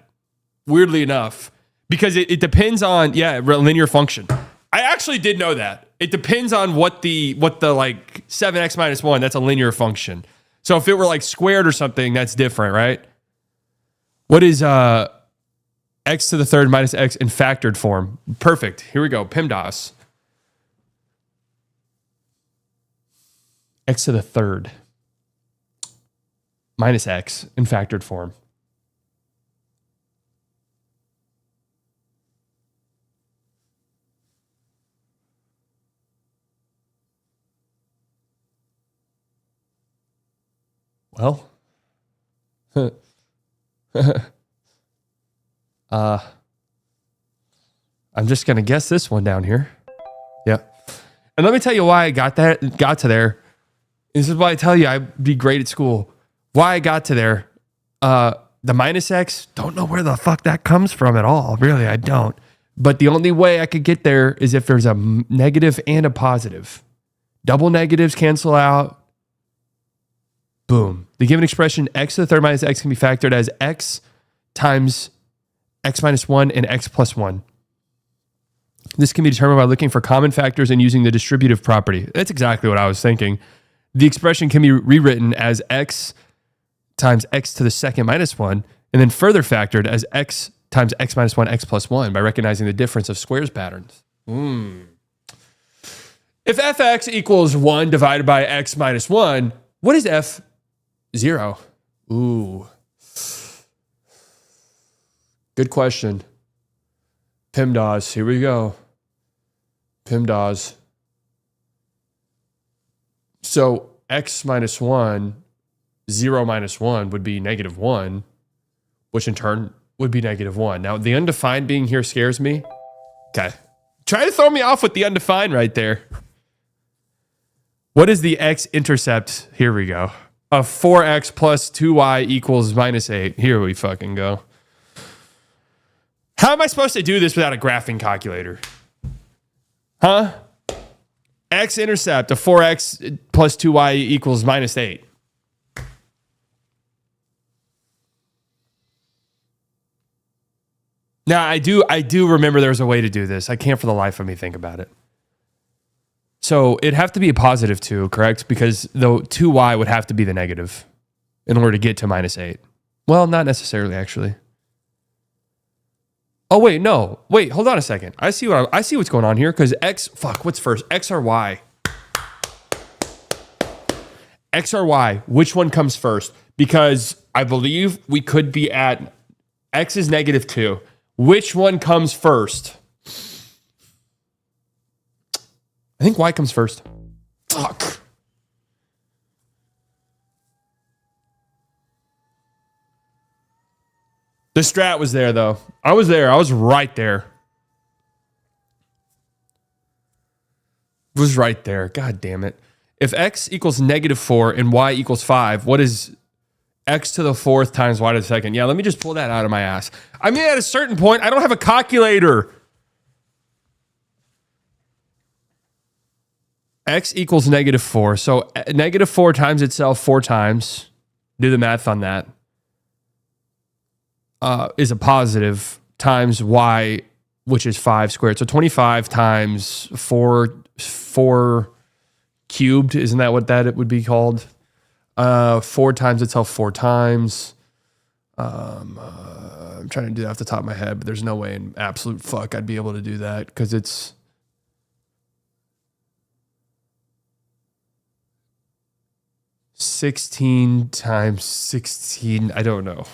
weirdly enough, because it depends on, yeah, linear function. I actually did know that. It depends on what the like 7x minus 1, that's a linear function. So if it were like squared or something, that's different, right? What is x to the third minus x in factored form? Perfect. Here we go. PEMDAS. X to the third minus x in factored form. Well, I'm just gonna guess this one down here. Yeah, and let me tell you why I got to there. This is why I tell you I'd be great at school. Why I got to there. The minus x, don't know where the fuck that comes from at all. Really, I don't. But the only way I could get there is if there's a negative and a positive. Double negatives cancel out. Boom. The given expression x to the third minus x can be factored as x times x minus 1 and x plus 1. This can be determined by looking for common factors and using the distributive property. That's exactly what I was thinking. The expression can be rewritten as x times x to the second minus 1, and then further factored as x times x minus 1, x plus 1 by recognizing the difference of squares patterns. If fx equals 1 divided by x minus 1, what is f0? Ooh. Good question. PIMDAS, here we go. PIMDAS. So x minus 1, 0 minus 1 would be negative 1, which in turn would be negative 1. Now, the undefined being here scares me. Okay. Try to throw me off with the undefined right there. What is the x-intercept? Here we go. Of 4x plus 2y equals minus 8. Here we fucking go. How am I supposed to do this without a graphing calculator? Huh? X-intercept of 4x plus 2y equals minus 8. Now, I do remember there was a way to do this. I can't for the life of me think about it. So it'd have to be a positive 2, correct? Because the 2y would have to be the negative in order to get to minus 8. Well, not necessarily, actually. Oh, wait, no. Wait, hold on a second. I see what's going on here, because what's first? X or Y? X or Y, which one comes first? Because I believe we could be at x is negative 2. Which one comes first? I think Y comes first. Fuck. The strat was there, though. I was there. I was right there. Was right there. God damn it. If x equals negative 4 and y equals 5, what is x to the 4th times y to the 2nd? Yeah, let me just pull that out of my ass. I mean, at a certain point, I don't have a calculator. X equals negative 4. So negative 4 times itself 4 times. Do the math on that. Is a positive times y, which is 5 squared. So 25 times 4 cubed. Isn't that what that would be called? 4 times itself 4 times. I'm trying to do that off the top of my head, but there's no way in absolute fuck I'd be able to do that because it's 16 times 16. I don't know.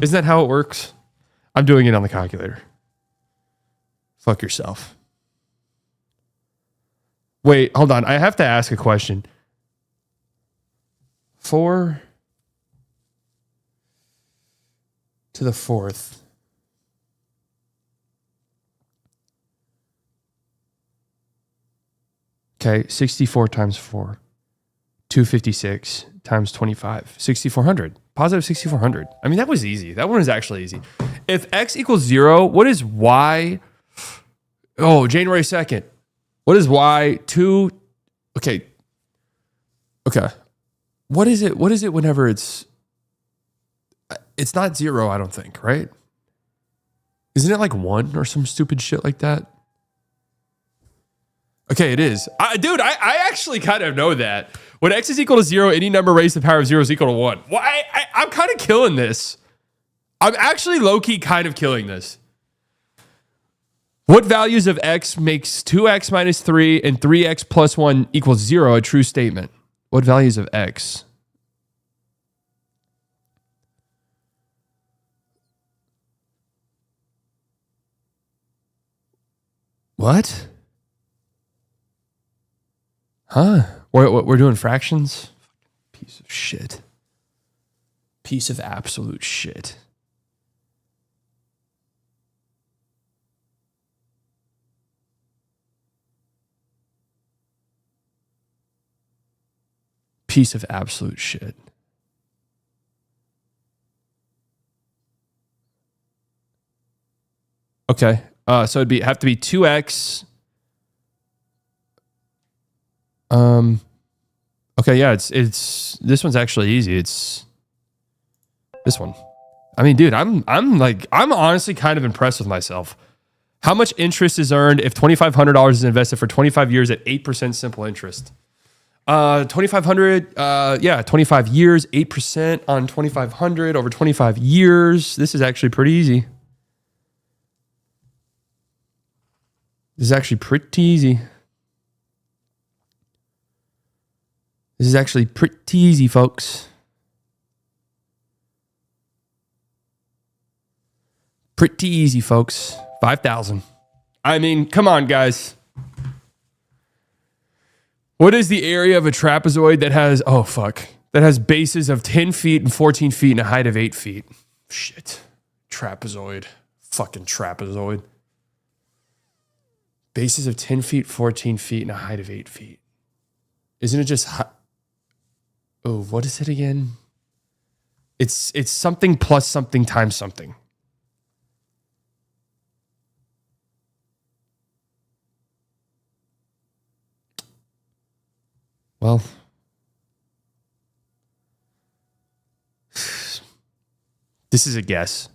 Isn't that how it works? I'm doing it on the calculator. Fuck yourself. Wait, hold on. I have to ask a question. 4 to the 4th. Okay, 64 times 4. 256 times 25. 6,400. Positive 6,400. I mean, that was easy. That one was actually easy. If x equals 0, what is y? Oh, January 2nd. What is y? 2. Okay. What is it? What is it whenever it's not 0, I don't think, right? Isn't it like 1 or some stupid shit like that? Okay, it is. Dude, I actually kind of know that. When x is equal to 0, any number raised to the power of 0 is equal to 1. Well, I'm kind of killing this. I'm actually low-key kind of killing this. What values of x makes 2x minus 3 and 3x plus 1 equals 0 a true statement? What values of x? What? Huh? We're doing fractions? Piece of shit. Piece of absolute shit. Piece of absolute shit. Okay. So it'd have to be 2x. Okay, yeah, it's this one's actually easy. It's this one. I mean, dude, I'm honestly kind of impressed with myself. How much interest is earned if $2,500 is invested for 25 years at 8% simple interest? 2,500, 25 years, 8% on 2,500 over 25 years. This is actually pretty easy. This is actually pretty easy. This is actually pretty easy, folks. Pretty easy, folks. 5,000. I mean, come on, guys. What is the area of a trapezoid that has, that has bases of 10 feet and 14 feet and a height of 8 feet? Shit. Trapezoid. Fucking trapezoid. Bases of 10 feet, 14 feet, and a height of 8 feet. Isn't it just... what is it again? It's something plus something times something. Well, this is a guess.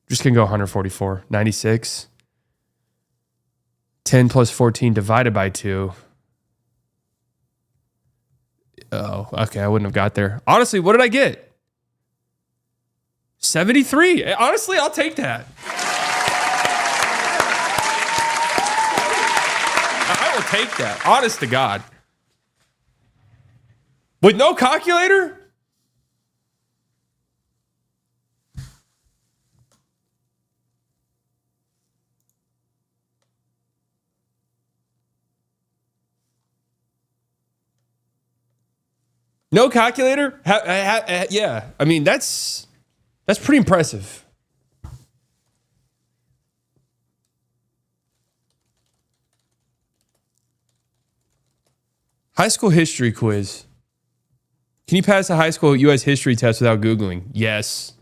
Just going to go 144. 96. 10 plus 14 divided by 2. Oh, okay. I wouldn't have got there. Honestly, what did I get? 73. Honestly, I'll take that. I will take that. Honest to God. With no calculator? No calculator? Yeah. I mean, that's pretty impressive. High school history quiz. Can you pass a high school U.S. history test without Googling? Yes.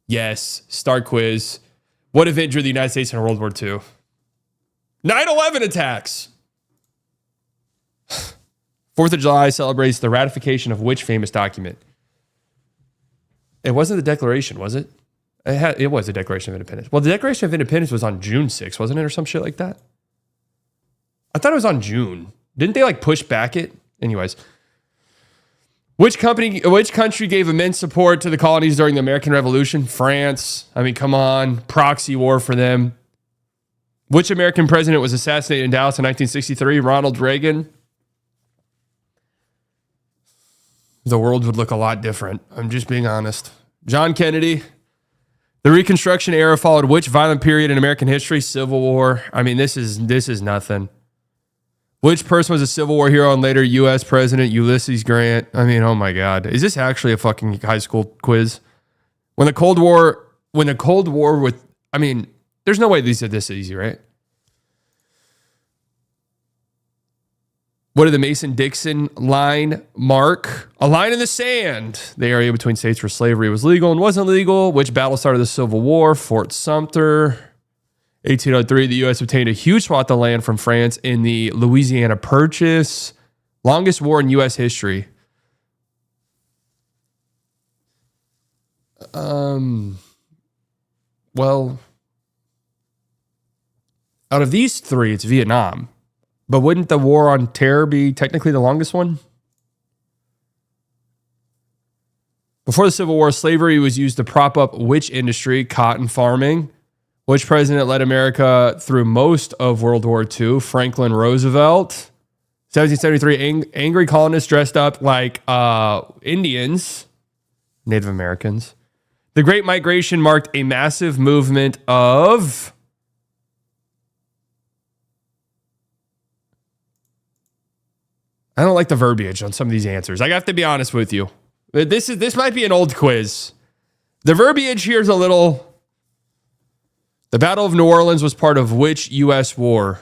Yes. Start quiz. What event drew the United States in World War II? 9/11 attacks. 4th of July celebrates the ratification of which famous document? It wasn't the Declaration, was it? It was the Declaration of Independence. Well, the Declaration of Independence was on June 6th, wasn't it, or some shit like that? I thought it was on June. Didn't they push back it? Anyways. Which country gave immense support to the colonies during the American Revolution? France. I mean, come on. Proxy war for them. Which American president was assassinated in Dallas in 1963? Ronald Reagan. The world would look a lot different. I'm just being honest. John Kennedy. The Reconstruction era followed which violent period in American history? Civil War. I mean, this is nothing. Which person was a Civil War hero and later U.S. President? Ulysses Grant. I mean, oh my God. Is this actually a fucking high school quiz? When the Cold War I mean, there's no way these are this easy, right? What did the Mason-Dixon line mark? A line in the sand. The area between states where slavery was legal and wasn't legal. Which battle started the Civil War? Fort Sumter. 1803, the U.S. obtained a huge swath of land from France in the Louisiana Purchase. Longest war in U.S. history. Well, out of these three, it's Vietnam. But wouldn't the war on terror be technically the longest one? Before the Civil War, slavery was used to prop up which industry? Cotton farming. Which president led America through most of World War II? Franklin Roosevelt. 1773, angry colonists dressed up like Indians, Native Americans. The Great Migration marked a massive movement of... I don't like the verbiage on some of these answers. I have to be honest with you. This might be an old quiz. The verbiage here is a little... The Battle of New Orleans was part of which U.S. war?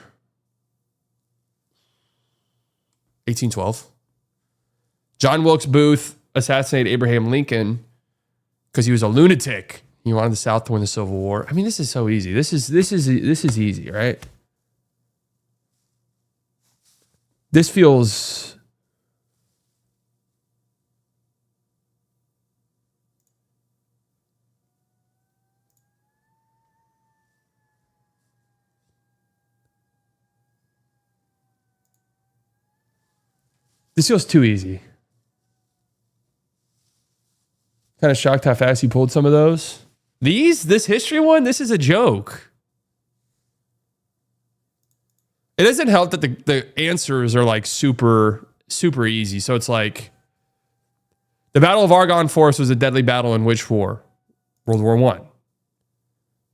1812. John Wilkes Booth assassinated Abraham Lincoln because he was a lunatic. He wanted the South to win the Civil War. I mean, this is so easy. This is easy, right? This feels... This feels too easy. Kind of shocked how fast he pulled some of those. This history one, this is a joke. It doesn't help that the answers are like super, super easy. So it's like, the Battle of Argonne Forest was a deadly battle in which war? World War I.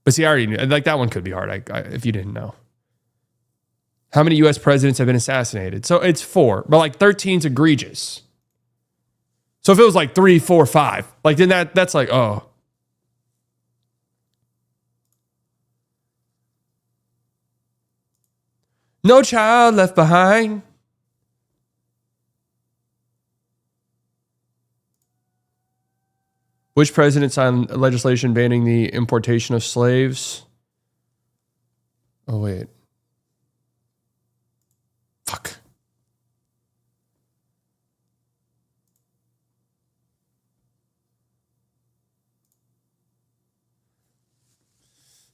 But see, I already knew. Like, that one could be hard if you didn't know. How many U.S. presidents have been assassinated? So it's 4, but like 13's egregious. So if it was like 3, 4, 5, like then that's like, oh. No child left behind. Which president signed legislation banning the importation of slaves? Oh, wait. Fuck.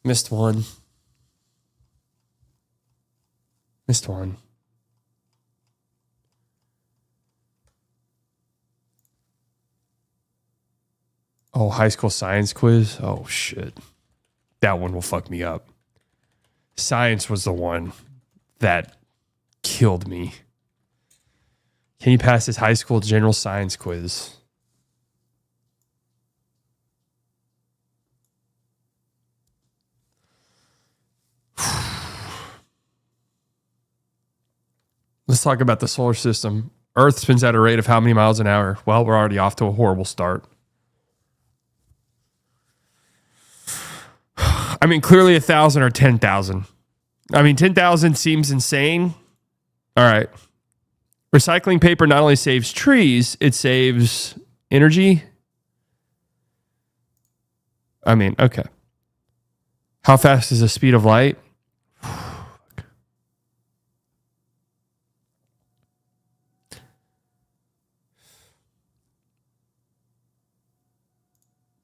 Missed one. Oh, high school science quiz? Oh, shit. That one will fuck me up. Science was the one that killed me. Can you pass this high school general science quiz? Let's talk about the solar system. Earth spins at a rate of how many miles an hour? Well, we're already off to a horrible start. I mean, clearly 1,000 or 10,000. I mean, 10,000 seems insane. All right. Recycling paper not only saves trees, it saves energy. I mean, okay. How fast is the speed of light?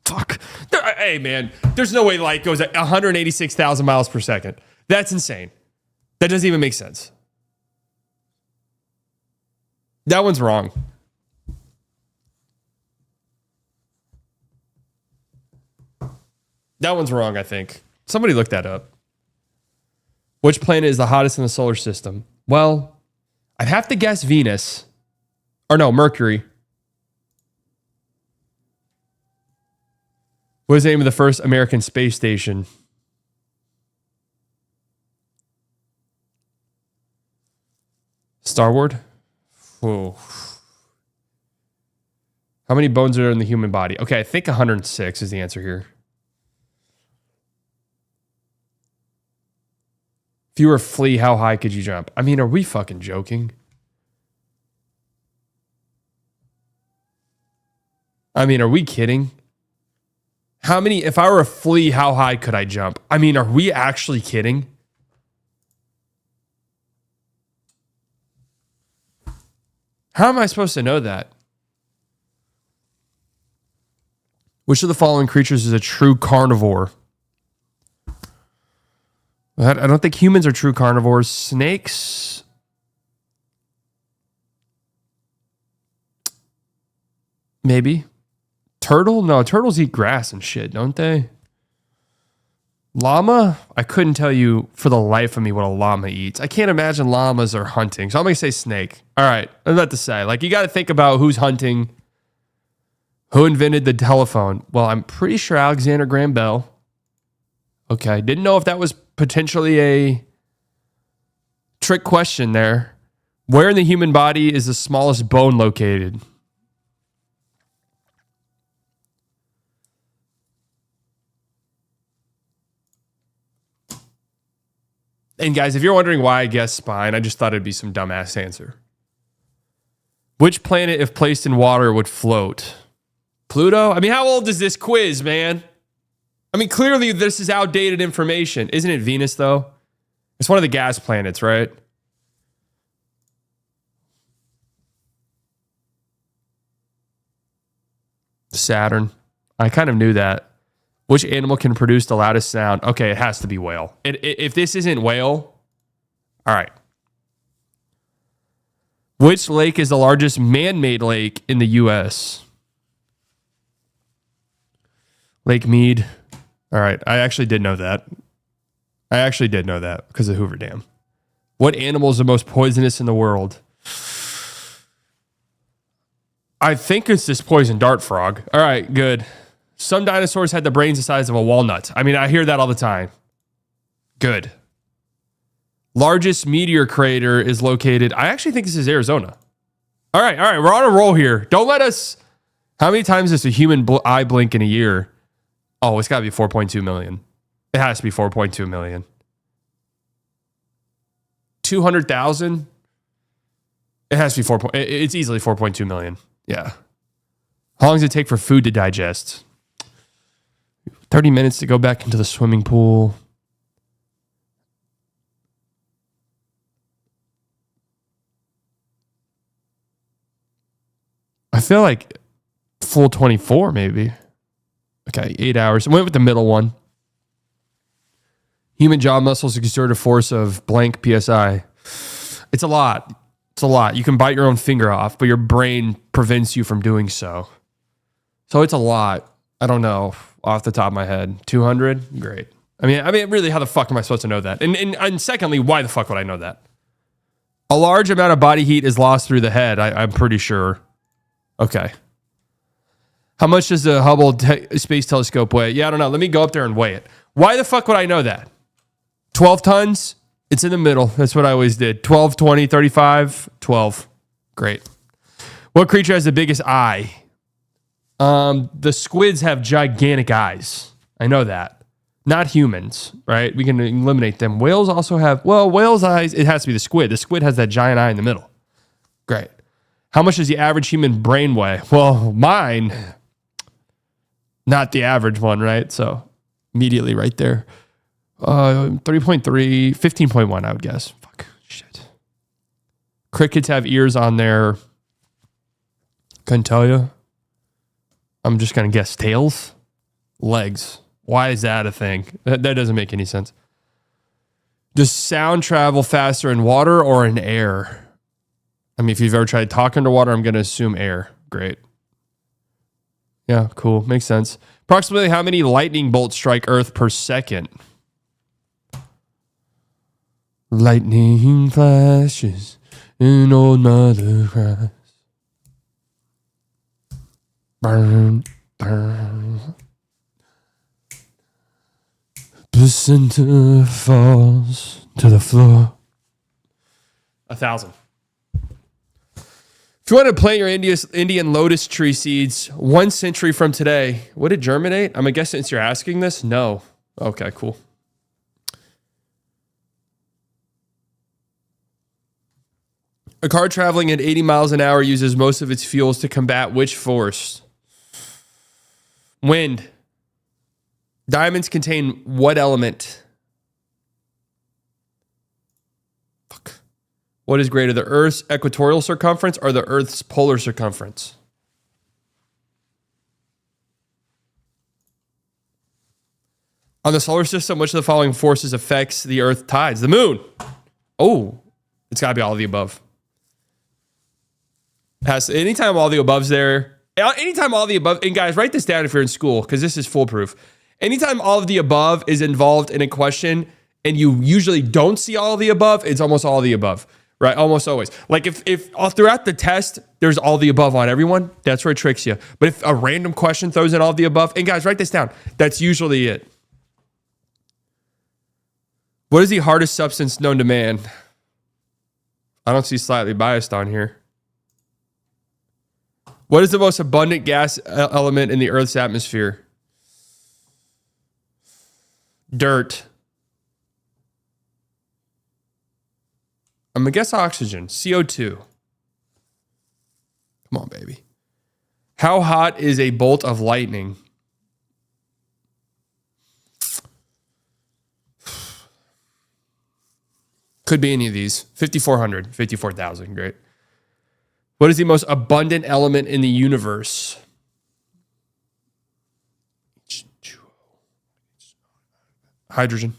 Fuck. Hey, man, there's no way light goes at 186,000 miles per second. That's insane. That doesn't even make sense. That one's wrong. That one's wrong, I think. Somebody look that up. Which planet is the hottest in the solar system? Well, I'd have to guess Venus. Or no, Mercury. What is the name of the first American space station? Starboard? Whoa. How many bones are there in the human body? Okay, I think 106 is the answer here. If you were a flea, how high could you jump? I mean, are we fucking joking? I mean, are we kidding? If I were a flea, how high could I jump? I mean, are we actually kidding? How am I supposed to know that? Which of the following creatures is a true carnivore? I don't think humans are true carnivores. Snakes? Maybe. Turtle? No, turtles eat grass and shit, don't they? Llama? I couldn't tell you for the life of me what a llama eats. I can't imagine llamas are hunting. So I'm going to say snake. All right. I'm about to say. Like, you got to think about who's hunting. Who invented the telephone? Well, I'm pretty sure Alexander Graham Bell. Okay. Didn't know if that was potentially a trick question there. Where in the human body is the smallest bone located? And guys, if you're wondering why I guessed spine, I just thought it'd be some dumbass answer. Which planet, if placed in water, would float? Pluto? I mean, how old is this quiz, man? I mean, clearly this is outdated information. Isn't it Venus, though? It's one of the gas planets, right? Saturn. I kind of knew that. Which animal can produce the loudest sound? Okay, it has to be whale. If this isn't whale, all right. Which lake is the largest man-made lake in the U.S.? Lake Mead. All right. I actually did know that. Because of Hoover Dam. What animal is the most poisonous in the world? I think it's this poison dart frog. All right, good. Some dinosaurs had the brains the size of a walnut. I mean, I hear that all the time. Good. Largest meteor crater is located. I actually think this is Arizona. All right. We're on a roll here. Don't let us. How many times does a human eye blink in a year? Oh, it's got to be 4.2 million. It has to be 4.2 million. 200,000? It has to be 4. It's easily 4.2 million. Yeah. How long does it take for food to digest? 30 minutes to go back into the swimming pool. I feel like full 24 maybe. Okay, 8 hours. I went with the middle one. Human jaw muscles exert a force of blank PSI. It's a lot. You can bite your own finger off, but your brain prevents you from doing so. So it's a lot. I don't know off the top of my head. 200? Great. I mean, really, how the fuck am I supposed to know that? And secondly, why the fuck would I know that? A large amount of body heat is lost through the head, I'm pretty sure. Okay. How much does the Hubble Space Telescope weigh? Yeah, I don't know. Let me go up there and weigh it. Why the fuck would I know that? 12 tons? It's in the middle. That's what I always did. 12, 20, 35, 12. Great. What creature has the biggest eye? The squids have gigantic eyes. I know that. Not humans, right? We can eliminate them. Whales also have, whales' eyes, it has to be the squid. The squid has that giant eye in the middle. Great. How much does the average human brain weigh? Well, mine, not the average one, right? So immediately right there. 30.3, 15.1, I would guess. Fuck, shit. Crickets have ears on their, couldn't tell you. I'm just going to guess tails. Legs. Why is that a thing? That doesn't make any sense. Does sound travel faster in water or in air? I mean, if you've ever tried to talk underwater, I'm going to assume air. Great. Yeah, cool. Makes sense. Approximately how many lightning bolts strike Earth per second? Lightning flashes in old mother cries. Burn, burn. Placenta falls to the floor. 1,000. If you want to plant your Indian lotus tree seeds 1 century from today, would it germinate? I'm going to guess since you're asking this, no. Okay, cool. A car traveling at 80 miles an hour uses most of its fuels to combat which force? Wind. Diamonds contain what element? Fuck. What is greater, the Earth's equatorial circumference or the Earth's polar circumference? On the solar system, which of the following forces affects the Earth tides? The moon. Oh, it's got to be all of the above. Anytime all the above's there, anytime all the above, and guys, write this down if you're in school, because this is foolproof. Anytime all of the above is involved in a question and you usually don't see all of the above, it's almost all of the above. Right, almost always. Like if all throughout the test, there's all the above on everyone, that's where it tricks you. But if a random question throws in all of the above, and guys, write this down. That's usually it. What is the hardest substance known to man? I don't see slightly biased on here. What is the most abundant gas element in the Earth's atmosphere? Dirt. I'm going to guess oxygen, CO2. Come on, baby. How hot is a bolt of lightning? Could be any of these. 5,400, 54,000, great. What is the most abundant element in the universe? Hydrogen.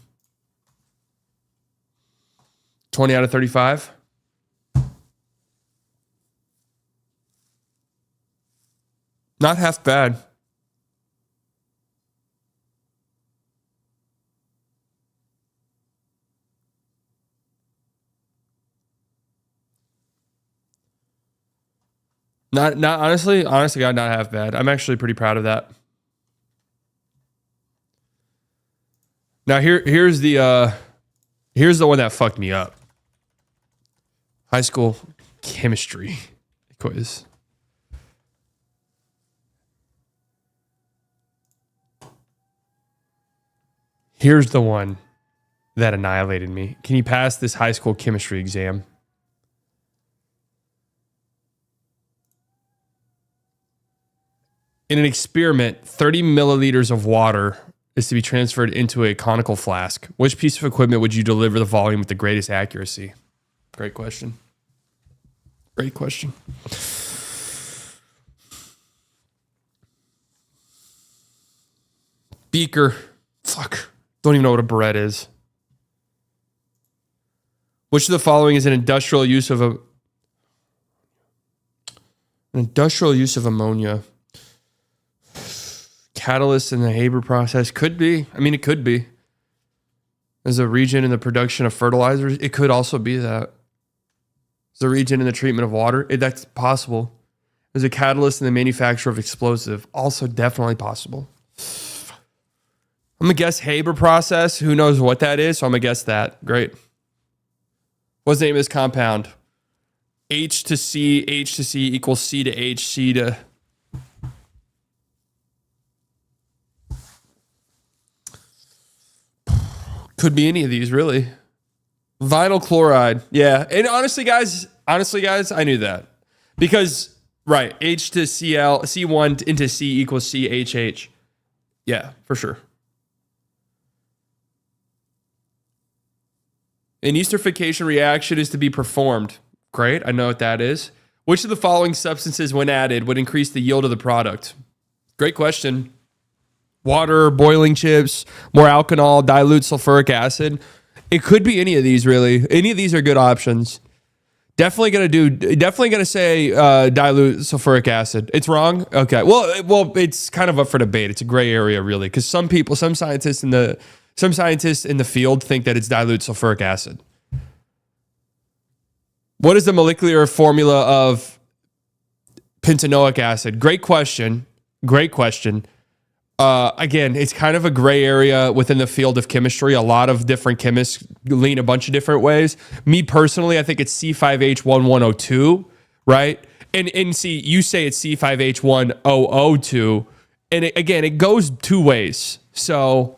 20 out of 35. Not half bad. Not honestly, God, not half bad. I'm actually pretty proud of that. Now here's the one that fucked me up. High school chemistry quiz. Here's the one that annihilated me. Can you pass this high school chemistry exam? In an experiment, 30 milliliters of water is to be transferred into a conical flask. Which piece of equipment would you deliver the volume with the greatest accuracy? Great question. Great question. Beaker. Fuck. Don't even know what a barrette is. Which of the following is an industrial use of ammonia? Catalyst in the Haber process? Could be. I mean, it could be. As a region in the production of fertilizers, it could also be that. As a region in the treatment of water, that's possible. As a catalyst in the manufacture of explosive, also definitely possible. I'm going to guess Haber process. Who knows what that is? So I'm going to guess that. Great. What's the name of this compound? H to C equals C to H, C to... Could be any of these, really. Vinyl chloride. Yeah. And honestly, guys, I knew that. Because, right, H to Cl, C1 into C equals CHH. Yeah, for sure. An esterification reaction is to be performed. Great, I know what that is. Which of the following substances, when added, would increase the yield of the product? Great question. Water, boiling chips, more alcohol, dilute sulfuric acid. It could be any of these, really. Any of these are good options. Definitely gonna say dilute sulfuric acid. It's wrong? Okay. Well, it's kind of up for debate. It's a gray area, really, because some scientists in the field think that it's dilute sulfuric acid. What is the molecular formula of pentanoic acid? Great question. Again, it's kind of a gray area within the field of chemistry. A lot of different chemists lean a bunch of different ways. Me personally, I think it's C5H1102, right? And see, you say it's C5H1002. And it goes two ways. So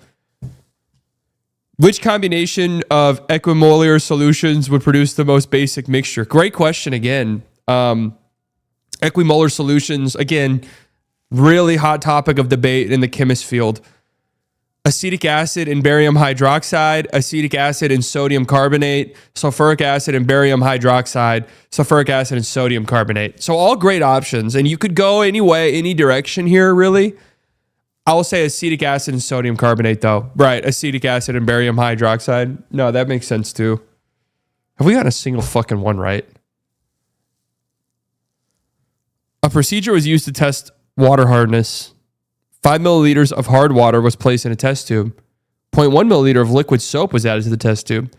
which combination of equimolar solutions would produce the most basic mixture? Great question again. Equimolar solutions, again, really hot topic of debate in the chemist field. Acetic acid and barium hydroxide, acetic acid and sodium carbonate, sulfuric acid and barium hydroxide, sulfuric acid and sodium carbonate. So all great options. And you could go any way, any direction here, really. I will say acetic acid and sodium carbonate, though. Right, acetic acid and barium hydroxide. No, that makes sense, too. Have we got a single fucking one right? A procedure was used to test water hardness. 5 milliliters of hard water was placed in a test tube. 0.1 milliliter of liquid soap was added to the test tube.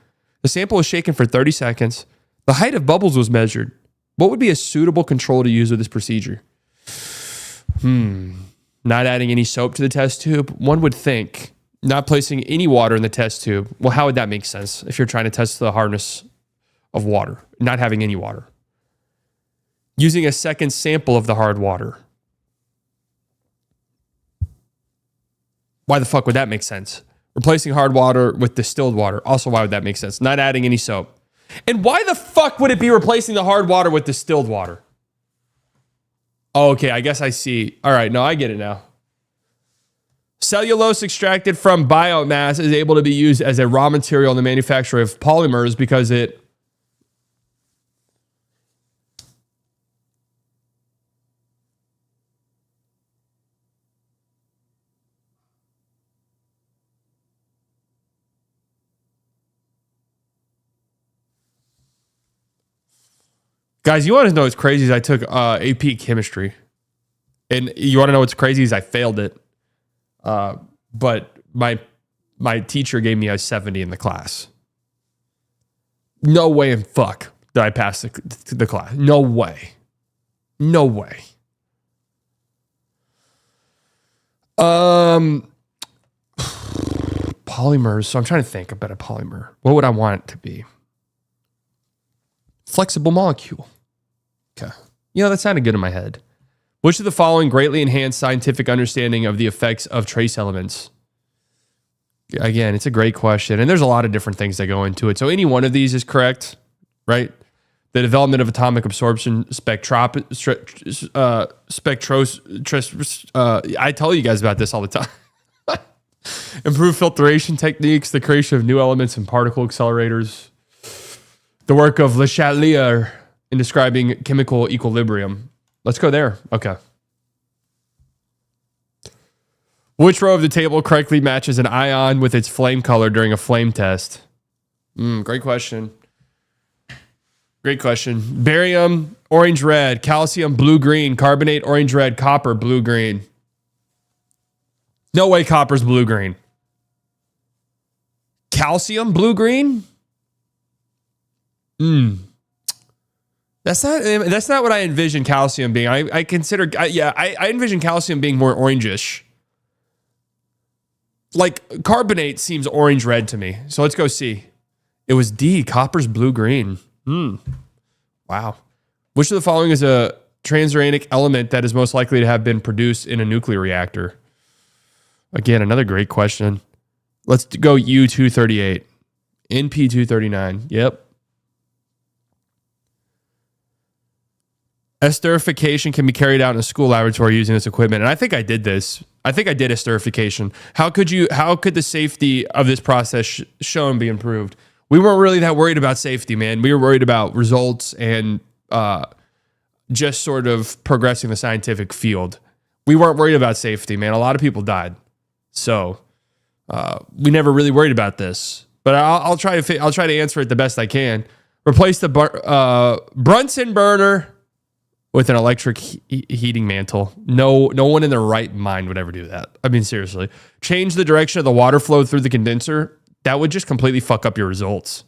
The sample was shaken for 30 seconds. The height of bubbles was measured. What would be a suitable control to use with this procedure? Not adding any soap to the test tube. One would think not placing any water in the test tube. Well, how would that make sense if you're trying to test the hardness of water? Not having any water. Using a second sample of the hard water. Why the fuck would that make sense? Replacing hard water with distilled water. Also, why would that make sense? Not adding any soap. And why the fuck would it be replacing the hard water with distilled water? Oh, okay, I guess I see. All right, no, I get it now. Cellulose extracted from biomass is able to be used as a raw material in the manufacture of polymers because it... Guys, you want to know what's crazy is I took AP chemistry. And you want to know what's crazy is I failed it. But my teacher gave me a 70 in the class. No way in fuck that I passed the class. No way. No way. Polymers. So I'm trying to think about a polymer. What would I want it to be? Flexible molecule. Okay. That sounded good in my head. Which of the following greatly enhanced scientific understanding of the effects of trace elements? Again, it's a great question. And there's a lot of different things that go into it. So any one of these is correct, right? The development of atomic absorption I tell you guys about this all the time. Improved filtration techniques, the creation of new elements and particle accelerators. The work of Le Chatelier in describing chemical equilibrium. Let's go there. Okay. Which row of the table correctly matches an ion with its flame color during a flame test? Great question. Great question. Barium, orange, red. Calcium, blue, green. Carbonate, orange, red. Copper, blue, green. No way copper's blue, green. Calcium, blue, green? That's not what I envision calcium being. I envision calcium being more orangish. Like carbonate seems orange red to me. So let's go see. It was D, copper's blue green. Wow. Which of the following is a transuranic element that is most likely to have been produced in a nuclear reactor? Again, another great question. Let's go U-238. NP-239. Yep. Esterification can be carried out in a school laboratory using this equipment. And I think I did this. I think I did esterification. How could the safety of this process shown be improved? We weren't really that worried about safety, man. We were worried about results and just sort of progressing the scientific field. We weren't worried about safety, man. A lot of people died. So we never really worried about this. But I'll try to answer it the best I can. Replace the Bunsen burner with an electric heating mantle. No one in their right mind would ever do that. I mean, seriously. Change the direction of the water flow through the condenser. That would just completely fuck up your results.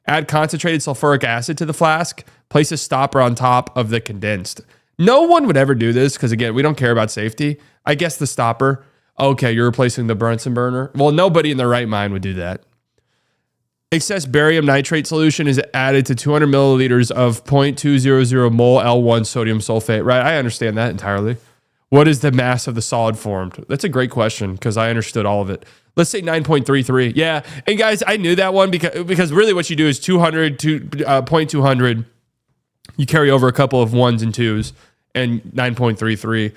Add concentrated sulfuric acid to the flask. Place a stopper on top of the condensed. No one would ever do this because, again, we don't care about safety. I guess the stopper. Okay, you're replacing the Bunsen burner. Well, nobody in their right mind would do that. Excess barium nitrate solution is added to 200 milliliters of 0.200 mole L1 sodium sulfate. Right, I understand that entirely. What is the mass of the solid formed? That's a great question because I understood all of it. Let's say 9.33. Yeah, and guys, I knew that one because really what you do is 200 to 0.200. You carry over a couple of ones and twos and 9.33.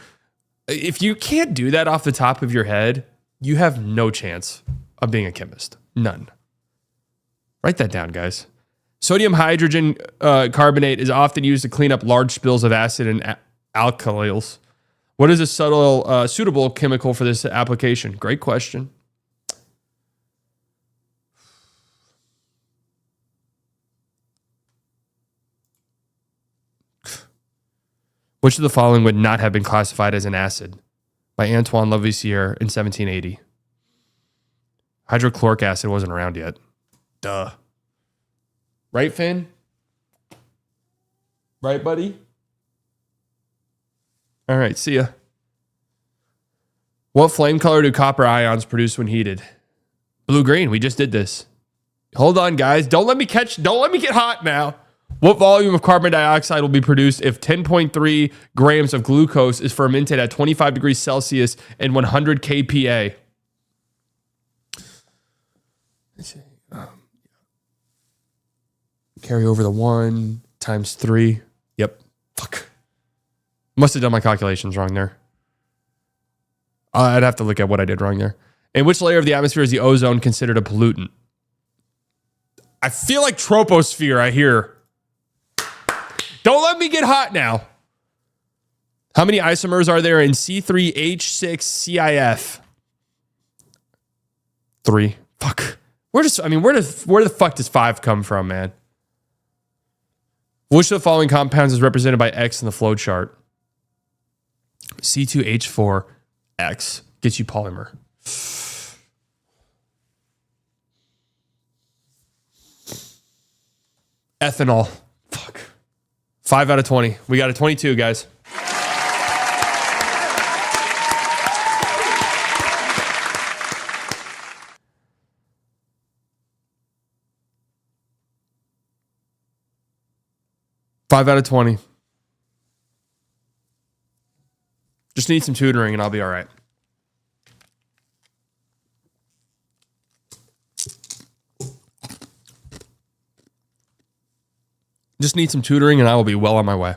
If you can't do that off the top of your head, you have no chance of being a chemist. None. Write that down, guys. Sodium hydrogen carbonate is often used to clean up large spills of acid and alkyls. What is a suitable chemical for this application? Great question. Which of the following would not have been classified as an acid? By Antoine Lavoisier in 1780. Hydrochloric acid wasn't around yet. Duh. Right, Finn? Right, buddy? All right, see ya. What flame color do copper ions produce when heated? Blue-green. We just did this. Hold on, guys. Don't let me get hot now. What volume of carbon dioxide will be produced if 10.3 grams of glucose is fermented at 25 degrees Celsius and 100 kPa? Let's see. Carry over the 1 times 3. Yep. Fuck. Must have done my calculations wrong there. I'd have to look at what I did wrong there. In which layer of the atmosphere is the ozone considered a pollutant? I feel like troposphere, I hear. Don't let me get hot now. How many isomers are there in C3H6CIF? 3. Fuck. Where the fuck does 5 come from, man? Which of the following compounds is represented by X in the flow chart? C2H4X gets you polymer. Ethanol. Fuck. 5 out of 20. We got a 22, guys. Five out of 20. Just need some tutoring and I'll be all right. Just need some tutoring and I will be well on my way.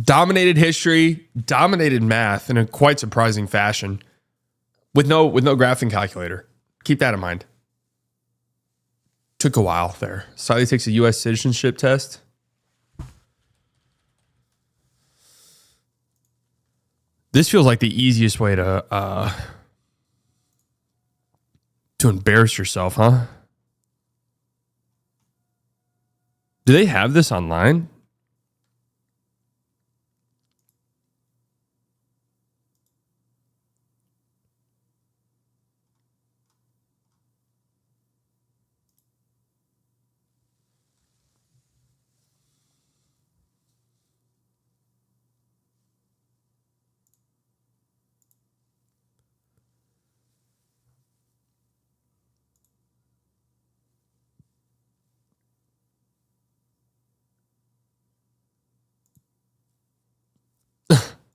Dominated history, dominated math in a quite surprising fashion with no graphing calculator. Keep that in mind. Took a while there. Slightly takes a U.S. citizenship test. This feels like the easiest way to embarrass yourself, huh? Do they have this online?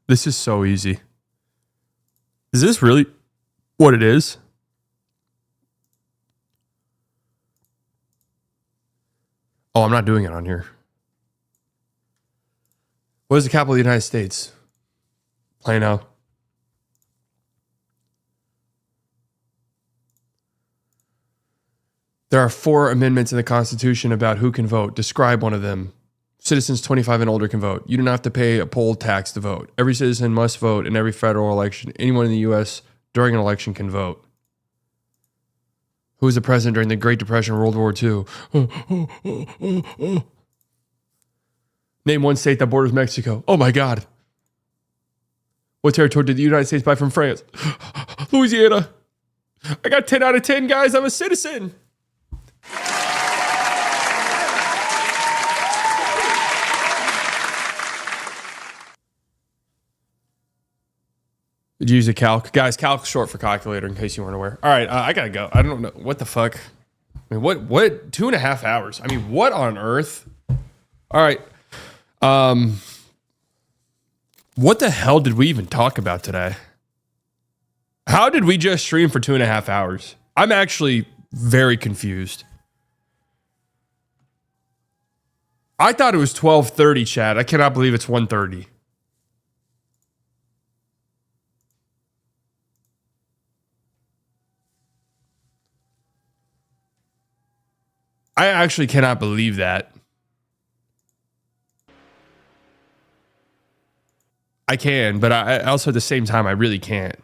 This is so easy. Is this really what it is? Oh, I'm not doing it on here. What is the capital of the United States? Plano. There are 4 amendments in the Constitution about who can vote. Describe one of them. Citizens 25 and older can vote. You do not have to pay a poll tax to vote. Every citizen must vote in every federal election. Anyone in the U.S. during an election can vote. Who was the president during the Great Depression or World War II? Name one state that borders Mexico. Oh my God. What territory did the United States buy from France? Louisiana. I got 10 out of 10, guys. I'm a citizen. Did you use a calc? Guys, calc's short for calculator, in case you weren't aware. All right, I gotta go. I don't know. What the fuck? I mean, what? 2.5 hours? I mean, what on earth? All right. What the hell did we even talk about today? How did we just stream for 2.5 hours? I'm actually very confused. I thought it was 12:30, Chad. I cannot believe it's 1:30. I actually cannot believe that. I can, but I also at the same time, I really can't.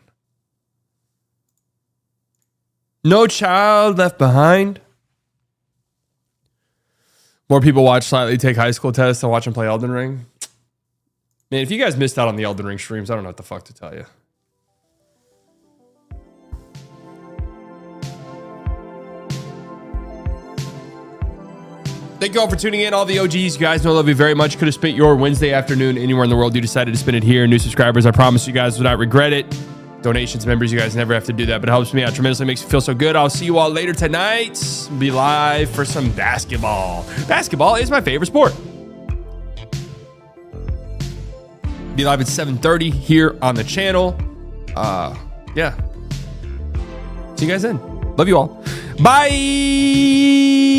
No Child Left Behind. More people watch Slightly take high school tests than watch him play Elden Ring. Man, if you guys missed out on the Elden Ring streams, I don't know what the fuck to tell you. Thank you all for tuning in. All the OGs, you guys know I love you very much. Could have spent your Wednesday afternoon anywhere in the world. You decided to spend it here. New subscribers, I promise you guys will not regret it. Donations, members, you guys never have to do that, but it helps me out tremendously. Makes me feel so good. I'll see you all later tonight. Be live for some basketball. Basketball is my favorite sport. Be live at 7:30 here on the channel. Yeah. See you guys then. Love you all. Bye.